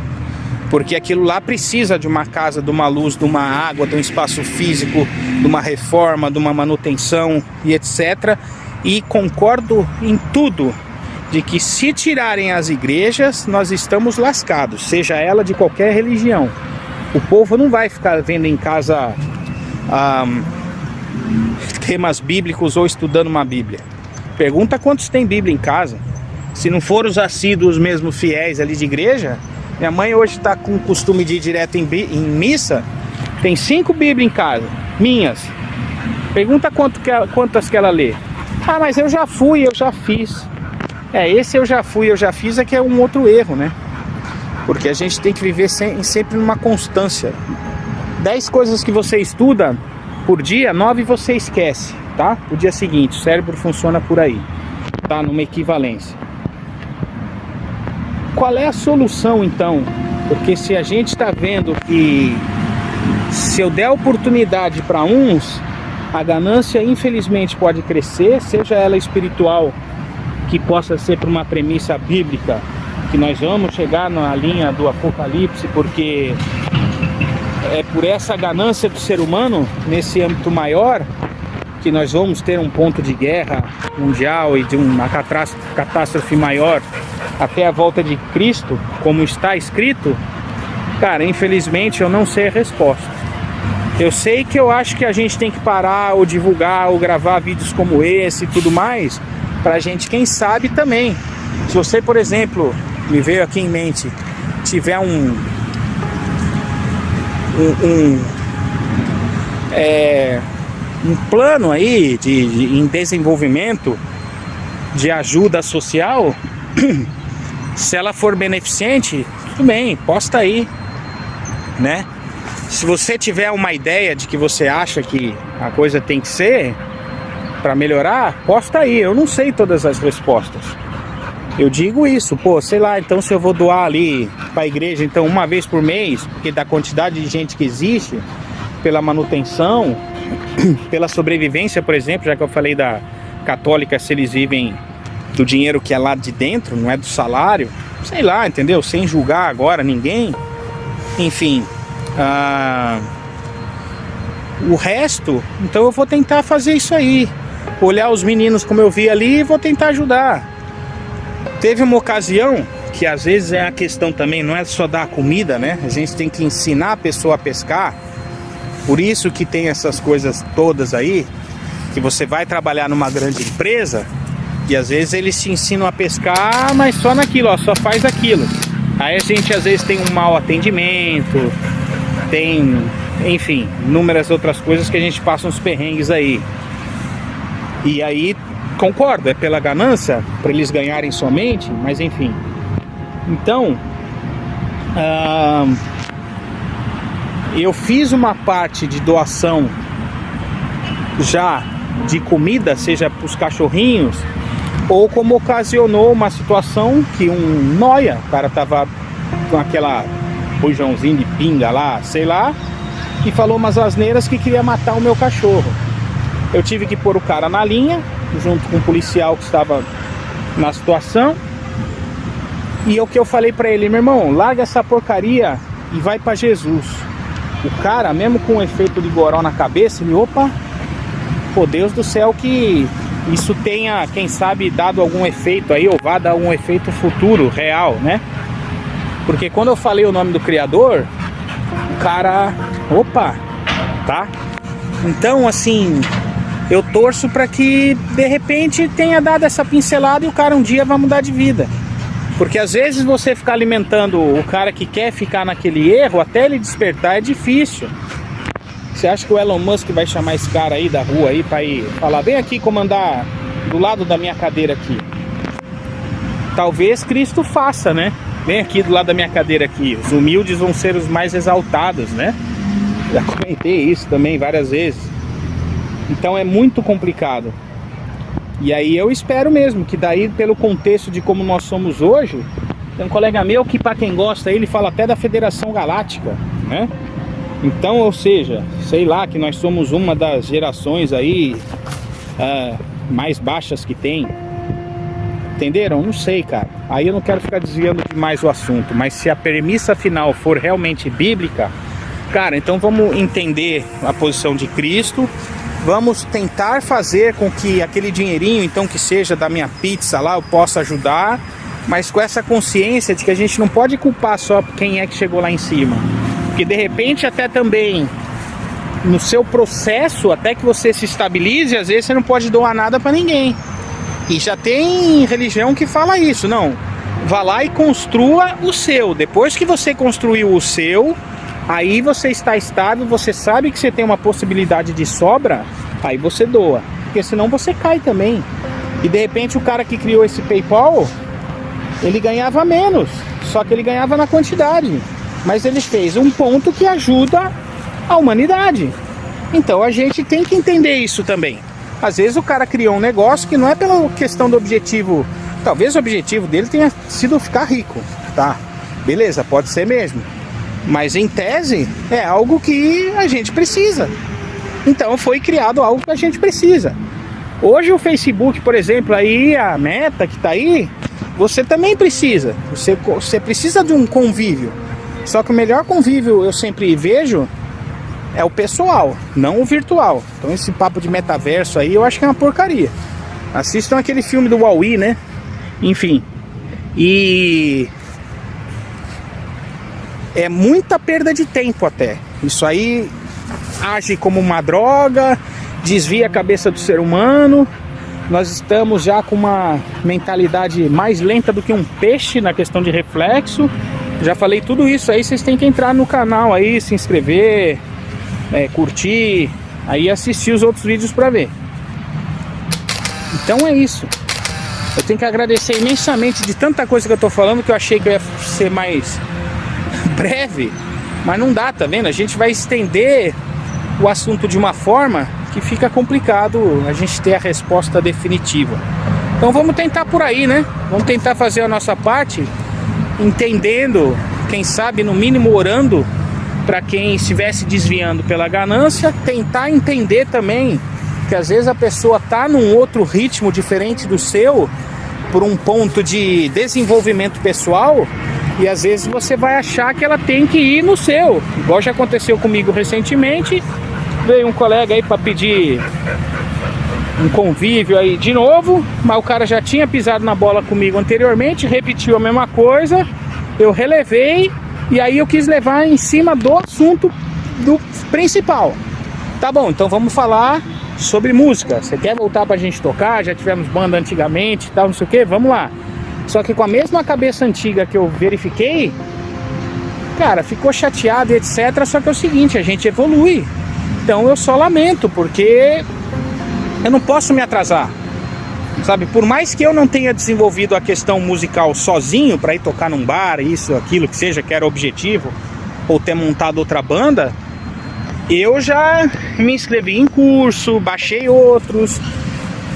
porque aquilo lá precisa de uma casa, de uma luz, de uma água, de um espaço físico, de uma reforma, de uma manutenção e etc. E concordo em tudo, de que se tirarem as igrejas, nós estamos lascados, seja ela de qualquer religião. O povo não vai ficar vendo em casa temas bíblicos ou estudando uma Bíblia. Pergunta quantos tem Bíblia em casa. Se não for os assíduos mesmo fiéis ali de igreja. Minha mãe hoje está com o costume de ir direto em missa. Tem 5 Bíblias em casa, minhas. Pergunta quantas que ela lê. Ah, mas eu já fui, eu já fiz. Esse eu já fui, eu já fiz é que é um outro erro, né? porque a gente tem que viver sempre numa constância. 10 coisas que você estuda por dia, 9 você esquece, tá? O dia seguinte, o cérebro funciona por aí, tá? Numa equivalência. Qual é a solução então? Porque se a gente está vendo que se eu der oportunidade para uns, a ganância infelizmente pode crescer, seja ela espiritual, que possa ser por uma premissa bíblica, que nós vamos chegar na linha do Apocalipse, porque é por essa ganância do ser humano, nesse âmbito maior, que nós vamos ter um ponto de guerra mundial e de uma catástrofe maior até a volta de Cristo, como está escrito. Cara, infelizmente eu não sei a resposta. Eu sei que eu acho que a gente tem que parar ou divulgar ou gravar vídeos como esse e tudo mais, pra gente, quem sabe também. Se você, por exemplo, me veio aqui em mente, tiver um plano aí em desenvolvimento de ajuda social, se ela for beneficente, tudo bem, posta aí, né? Se você tiver uma ideia de que você acha que a coisa tem que ser para melhorar, posta aí. Eu não sei todas as respostas. Eu digo isso, pô, sei lá, então se eu vou doar ali para a igreja, então uma vez por mês, porque da quantidade de gente que existe, pela manutenção, pela sobrevivência, por exemplo, já que eu falei da católica, se eles vivem do dinheiro que é lá de dentro, não é do salário, sei lá, entendeu? Sem julgar agora ninguém, enfim. O resto, então eu vou tentar fazer isso aí, olhar os meninos como eu vi ali e vou tentar ajudar. Teve uma ocasião que às vezes é a questão também, não é só dar comida, né? A gente tem que ensinar a pessoa a pescar. Por isso que tem essas coisas todas aí, que você vai trabalhar numa grande empresa e às vezes eles te ensinam a pescar, mas só naquilo, ó, só faz aquilo. Aí a gente às vezes tem um mau atendimento, tem, enfim, inúmeras outras coisas que a gente passa uns perrengues aí. E aí, concordo, é pela ganância, para eles ganharem somente, mas enfim. Então, eu fiz uma parte de doação já de comida, seja para os cachorrinhos, ou como ocasionou uma situação que um noia, o cara tava com aquela bujãozinho de pinga lá, sei lá, e falou umas asneiras que queria matar o meu cachorro. Eu tive que pôr o cara na linha, junto com o policial que estava na situação. E o que eu falei pra ele: meu irmão, larga essa porcaria e vai pra Jesus. O cara, mesmo com o efeito de goró na cabeça, ele, opa, pô, Deus do céu, que isso tenha, quem sabe, dado algum efeito aí, ou vá dar algum efeito futuro, real, né? Porque quando eu falei o nome do Criador, o cara, opa, tá? Então, assim, eu torço para que de repente tenha dado essa pincelada e o cara um dia vai mudar de vida. Porque às vezes você ficar alimentando o cara que quer ficar naquele erro, até ele despertar, é difícil. Você acha que o Elon Musk vai chamar esse cara aí da rua aí para ir falar: vem aqui comandar do lado da minha cadeira aqui? Talvez Cristo faça, né? Vem aqui do lado da minha cadeira aqui. Os humildes vão ser os mais exaltados, né? Já comentei isso também várias vezes. Então é muito complicado. E aí eu espero mesmo que daí, pelo contexto de como nós somos hoje, tem um colega meu que, para quem gosta, ele fala até da Federação Galáctica, né? Então, ou seja, sei lá, que nós somos uma das gerações aí mais baixas que tem. Entenderam? Não sei, cara. Aí eu não quero ficar desviando demais o assunto, mas se a premissa final for realmente bíblica, cara, então vamos entender a posição de Cristo. Vamos tentar fazer com que aquele dinheirinho, então, que seja da minha pizza lá, eu possa ajudar, mas com essa consciência de que a gente não pode culpar só quem é que chegou lá em cima. Porque de repente até também no seu processo, até que você se estabilize, às vezes você não pode doar nada para ninguém. E já tem religião que fala isso, não, vá lá e construa o seu. Depois que você construiu o seu, aí você está estável, você sabe que você tem uma possibilidade de sobra, aí você doa, porque senão você cai também. E de repente o cara que criou esse PayPal, ele ganhava menos, só que ele ganhava na quantidade. Mas ele fez um ponto que ajuda a humanidade. Então a gente tem que entender isso também. Às vezes o cara criou um negócio que não é pela questão do objetivo. Talvez o objetivo dele tenha sido ficar rico, tá? Beleza, pode ser mesmo. Mas em tese é algo que a gente precisa. Então foi criado algo que a gente precisa. Hoje o Facebook, por exemplo, aí a Meta que tá aí, você também precisa. Você precisa de um convívio. Só que o melhor convívio eu sempre vejo é o pessoal, não o virtual. Então esse papo de metaverso aí eu acho que é uma porcaria. Assistam aquele filme do Wall-E, né? Enfim. E é muita perda de tempo até. Isso aí age como uma droga, desvia a cabeça do ser humano. Nós estamos já com uma mentalidade mais lenta do que um peixe na questão de reflexo. Já falei tudo isso aí, vocês têm que entrar no canal aí, se inscrever, curtir, aí assistir os outros vídeos para ver. Então é isso. Eu tenho que agradecer imensamente de tanta coisa que eu tô falando, que eu achei que eu ia ser mais breve, mas não dá, tá vendo? A gente vai estender o assunto de uma forma que fica complicado a gente ter a resposta definitiva. Então vamos tentar por aí, né? Vamos tentar fazer a nossa parte, entendendo, quem sabe no mínimo orando para quem estivesse desviando pela ganância, tentar entender também que às vezes a pessoa tá num outro ritmo diferente do seu, por um ponto de desenvolvimento pessoal, e às vezes você vai achar que ela tem que ir no seu, igual já aconteceu comigo recentemente. Veio um colega aí para pedir um convívio aí de novo, mas o cara já tinha pisado na bola comigo anteriormente, repetiu a mesma coisa, eu relevei, e aí eu quis levar em cima do assunto do principal. Tá bom, então vamos falar sobre música. Você quer voltar pra gente tocar? Já tivemos banda antigamente e tal, não sei o que, vamos lá. Só que com a mesma cabeça antiga que eu verifiquei, cara, ficou chateado e etc. Só que é o seguinte, a gente evolui. Então eu só lamento, porque eu não posso me atrasar, sabe? Por mais que eu não tenha desenvolvido a questão musical sozinho para ir tocar num bar, isso, aquilo que seja, que era o objetivo, ou ter montado outra banda, eu já me inscrevi em curso, baixei outros,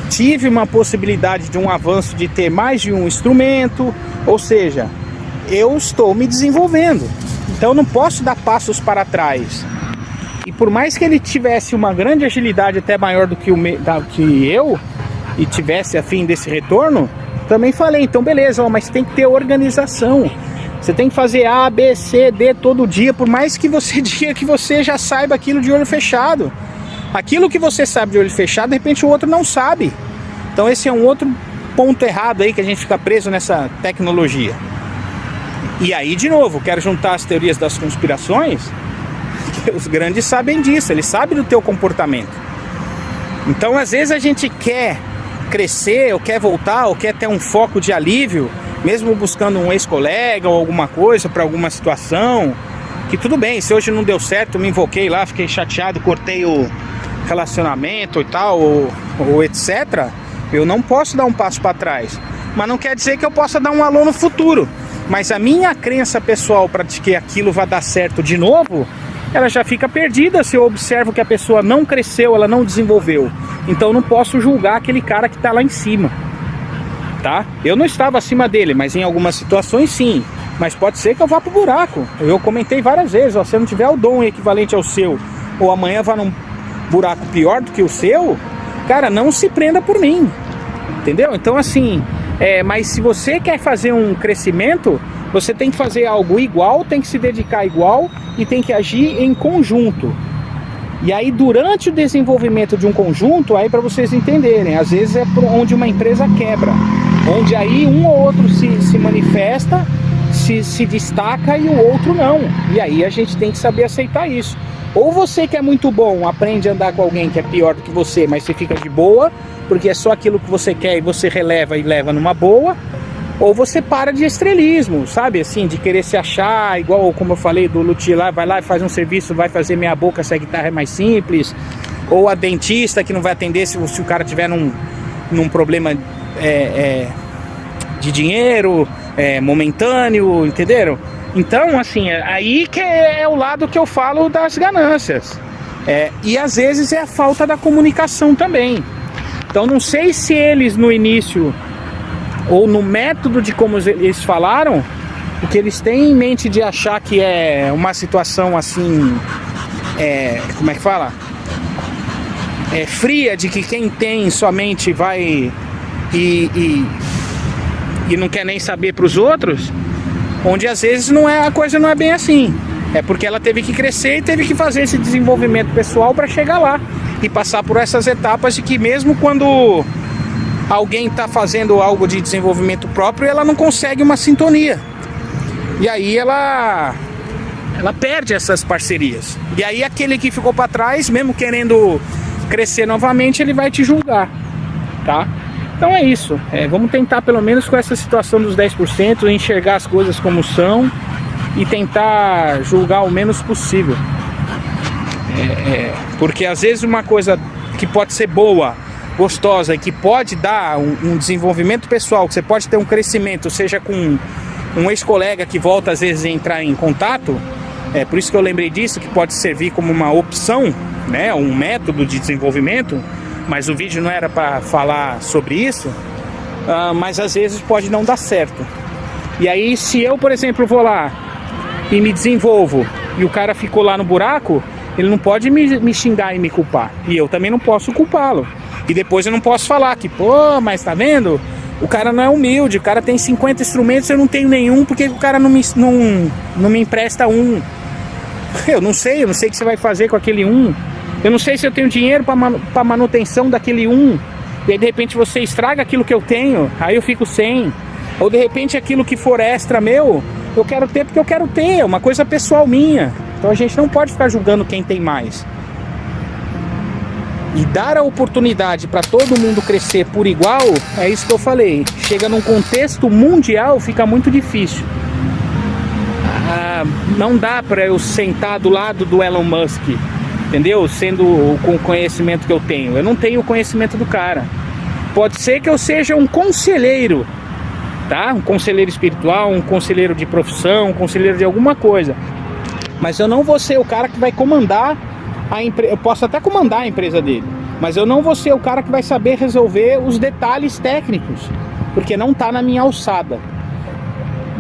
tive uma possibilidade de um avanço de ter mais de um instrumento, ou seja, eu estou me desenvolvendo, então eu não posso dar passos para trás. E por mais que ele tivesse uma grande agilidade até maior do que eu, e tivesse a fim desse retorno, também falei, então beleza, mas tem que ter organização. Você tem que fazer A, B, C, D todo dia, por mais que você diga que você já saiba aquilo de olho fechado. Aquilo que você sabe de olho fechado, de repente o outro não sabe. Então esse é um outro ponto errado aí que a gente fica preso nessa tecnologia. E aí, de novo, quero juntar as teorias das conspirações, que os grandes sabem disso, eles sabem do teu comportamento. Então às vezes a gente quer crescer, ou quer voltar, ou quer ter um foco de alívio, mesmo buscando um ex-colega ou alguma coisa para alguma situação, que tudo bem, se hoje não deu certo, me invoquei lá, fiquei chateado, cortei o relacionamento e tal, ou etc, eu não posso dar um passo para trás, mas não quer dizer que eu possa dar um alô no futuro. Mas a minha crença pessoal para que aquilo vai dar certo de novo, ela já fica perdida se eu observo que a pessoa não cresceu, ela não desenvolveu. Então eu não posso julgar aquele cara que está lá em cima, tá? Eu não estava acima dele, mas em algumas situações sim. Mas pode ser que eu vá pro buraco. Eu comentei várias vezes, ó, se eu não tiver o dom equivalente ao seu, ou amanhã vá num buraco pior do que o seu, cara, não se prenda por mim, entendeu? Então assim, mas se você quer fazer um crescimento, você tem que fazer algo igual, tem que se dedicar igual e tem que agir em conjunto. E aí durante o desenvolvimento de um conjunto, aí para vocês entenderem, às vezes é por onde uma empresa quebra, onde aí um ou outro se manifesta, se destaca e o outro não. E aí a gente tem que saber aceitar isso. Ou você que é muito bom, aprende a andar com alguém que é pior do que você, mas você fica de boa, porque é só aquilo que você quer e você releva e leva numa boa. Ou você para de estrelismo, sabe, assim, de querer se achar, igual como eu falei do luthier lá, vai lá e faz um serviço, vai fazer meia boca se a guitarra é mais simples. Ou a dentista que não vai atender se o cara tiver num problema de dinheiro. momentâneo, entenderam? Então, assim, aí que é o lado que eu falo das ganâncias. E às vezes é a falta da comunicação também. Então não sei se eles no início, ou no método de como eles falaram, o que eles têm em mente de achar que é uma situação assim, como é que fala? Fria, de que quem tem somente vai e não quer nem saber para os outros, onde às vezes a coisa não é bem assim. É porque ela teve que crescer e teve que fazer esse desenvolvimento pessoal para chegar lá e passar por essas etapas de que mesmo quando alguém está fazendo algo de desenvolvimento próprio, ela não consegue uma sintonia. E aí ela perde essas parcerias. E aí aquele que ficou para trás, mesmo querendo crescer novamente, ele vai te julgar, tá? Então é isso. Vamos tentar pelo menos com essa situação dos 10%, enxergar as coisas como são e tentar julgar o menos possível. Porque às vezes uma coisa que pode ser boa, gostosa e que pode dar um desenvolvimento pessoal, que você pode ter um crescimento, seja com um ex-colega que volta às vezes a entrar em contato, por isso que eu lembrei disso, que pode servir como uma opção, né, um método de desenvolvimento, mas o vídeo não era para falar sobre isso, mas às vezes pode não dar certo. E aí se eu, por exemplo, vou lá e me desenvolvo e o cara ficou lá no buraco, ele não pode me xingar e me culpar, e eu também não posso culpá-lo. E depois eu não posso falar que, pô, mas tá vendo? O cara não é humilde, o cara tem 50 instrumentos, eu não tenho nenhum, porque o cara não me empresta um. Eu não sei o que você vai fazer com aquele um. Eu não sei se eu tenho dinheiro para manutenção daquele um. E aí de repente você estraga aquilo que eu tenho, aí eu fico sem. Ou de repente aquilo que for extra meu, eu quero ter porque eu quero ter, é uma coisa pessoal minha. Então a gente não pode ficar julgando quem tem mais. E dar a oportunidade para todo mundo crescer por igual, é isso que eu falei. Chega num contexto mundial, fica muito difícil. Não dá para eu sentar do lado do Elon Musk, entendeu? Sendo com o conhecimento que eu tenho. Eu não tenho o conhecimento do cara. Pode ser que eu seja um conselheiro, tá? Um conselheiro espiritual, um conselheiro de profissão, um conselheiro de alguma coisa. Mas eu não vou ser o cara que vai comandar a empresa. Eu posso até comandar a empresa dele, mas eu não vou ser o cara que vai saber resolver os detalhes técnicos, porque não está na minha alçada.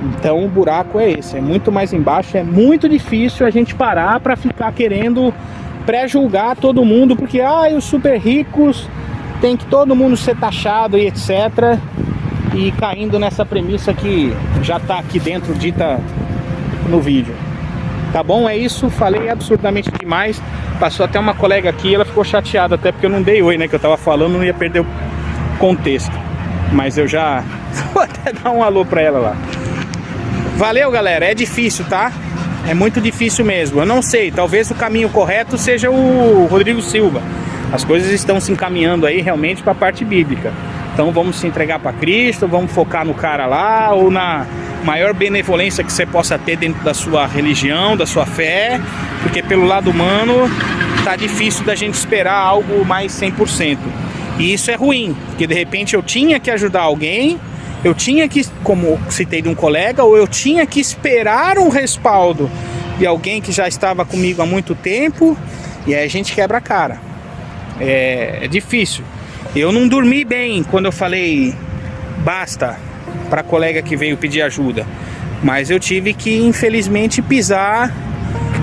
Então o buraco é esse, é muito mais embaixo, é muito difícil a gente parar para ficar querendo pré-julgar todo mundo, porque os super ricos tem que todo mundo ser taxado e etc. E caindo nessa premissa que já está aqui dentro, dita no vídeo. Tá bom? É isso, falei absurdamente demais. Passou até uma colega aqui, ela ficou chateada, até porque eu não dei oi, né? Que eu tava falando, não ia perder o contexto. Mas eu já vou até dar um alô pra ela lá. Valeu, galera, é difícil, tá? É muito difícil mesmo. Eu não sei, talvez o caminho correto seja o Rodrigo Silva. As coisas estão se encaminhando aí realmente para a parte bíblica. Então vamos se entregar para Cristo, vamos focar no cara lá, ou na maior benevolência que você possa ter dentro da sua religião, da sua fé, porque pelo lado humano tá difícil da gente esperar algo mais 100%. E isso é ruim, porque de repente eu tinha que ajudar alguém, eu tinha que, como citei de um colega, ou eu tinha que esperar um respaldo de alguém que já estava comigo há muito tempo, e aí a gente quebra a cara. É difícil. Eu não dormi bem quando eu falei basta para a colega que veio pedir ajuda, mas eu tive que infelizmente pisar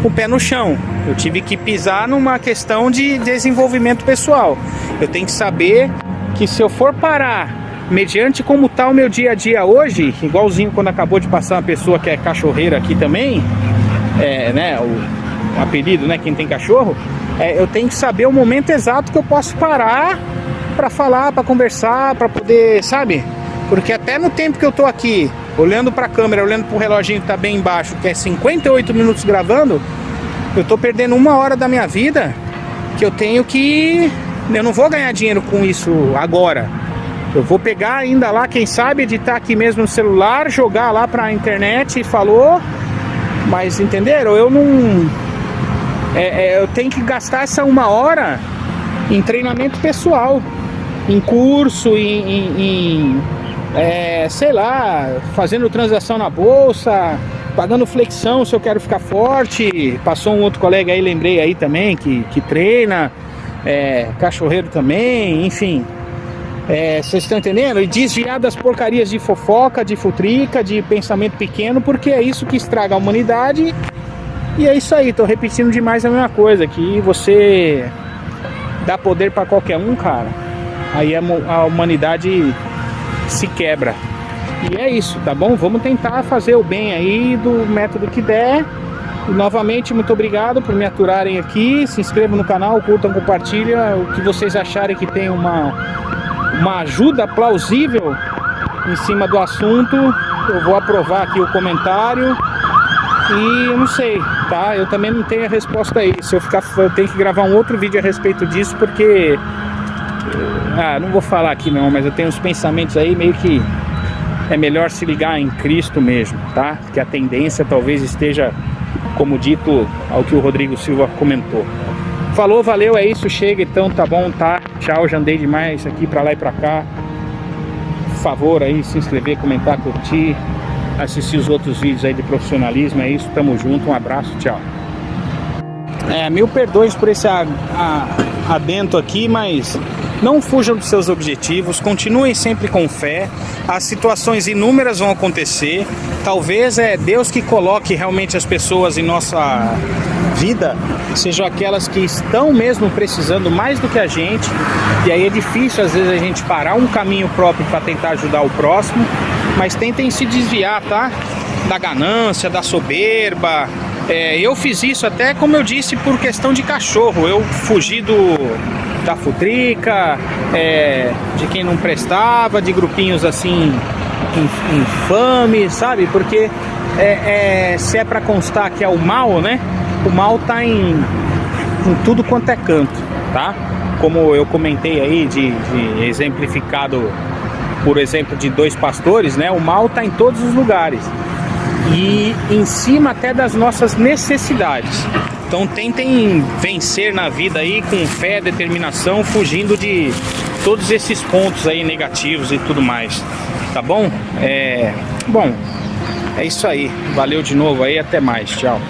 o pé no chão. Eu tive que pisar numa questão de desenvolvimento pessoal. Eu tenho que saber que se eu for parar mediante como está o meu dia a dia hoje, igualzinho quando acabou de passar uma pessoa que é cachorreira aqui também, né, o apelido, né, quem tem cachorro, eu tenho que saber o momento exato que eu posso parar para falar, para conversar, para poder, sabe? Porque até no tempo que eu tô aqui, olhando para a câmera, olhando para o reloginho que tá bem embaixo, que é 58 minutos gravando, eu tô perdendo 1 hora da minha vida, que eu tenho que... Eu não vou ganhar dinheiro com isso agora. Eu vou pegar ainda lá, quem sabe, editar aqui mesmo no celular, jogar lá pra internet e falou. Mas entenderam? Eu não... eu tenho que gastar essa 1 hora em treinamento pessoal, em curso, em sei lá, fazendo transação na bolsa, pagando flexão se eu quero ficar forte. Passou um outro colega aí, lembrei aí também, que treina, cachorreiro também, enfim. Vocês estão entendendo? E desviar das porcarias de fofoca, de futrica, de pensamento pequeno, porque é isso que estraga a humanidade. E é isso aí, tô repetindo demais a mesma coisa, que você dá poder pra qualquer um, cara, aí a humanidade se quebra. E é isso, tá bom? Vamos tentar fazer o bem aí do método que der. E novamente, muito obrigado por me aturarem aqui. Se inscrevam no canal, curtam, compartilhem. O que vocês acharem que tem uma ajuda plausível em cima do assunto, eu vou aprovar aqui o comentário. E eu não sei, tá? Eu também não tenho a resposta a isso. Eu tenho que gravar um outro vídeo a respeito disso, porque não vou falar aqui não, mas eu tenho uns pensamentos aí meio que é melhor se ligar em Cristo mesmo, tá? Que a tendência talvez esteja, como dito, ao que o Rodrigo Silva comentou. Falou, valeu, é isso, chega então, tá bom, tá? Tchau, já andei demais aqui pra lá e pra cá. Por favor aí, se inscrever, comentar, curtir, assistir os outros vídeos aí de profissionalismo, é isso, tamo junto, um abraço, tchau. Mil perdões por esse adento aqui, mas não fujam dos seus objetivos, continuem sempre com fé, as situações inúmeras vão acontecer, talvez Deus que coloque realmente as pessoas em nossa vida, sejam aquelas que estão mesmo precisando mais do que a gente, e aí é difícil às vezes a gente parar um caminho próprio para tentar ajudar o próximo, mas tentem se desviar, tá? Da ganância, da soberba. Eu fiz isso até, como eu disse, por questão de cachorro. Eu fugi da futrica, de quem não prestava, de grupinhos assim infames, sabe? Porque se é pra constar que é o mal, né? O mal tá em tudo quanto é canto, tá? Como eu comentei aí, de exemplificado por exemplo de 2 pastores, né? O mal tá em todos os lugares e em cima até das nossas necessidades. Então tentem vencer na vida aí com fé, determinação, fugindo de todos esses pontos aí negativos e tudo mais, tá bom? Bom, é isso aí, valeu de novo aí, até mais, tchau.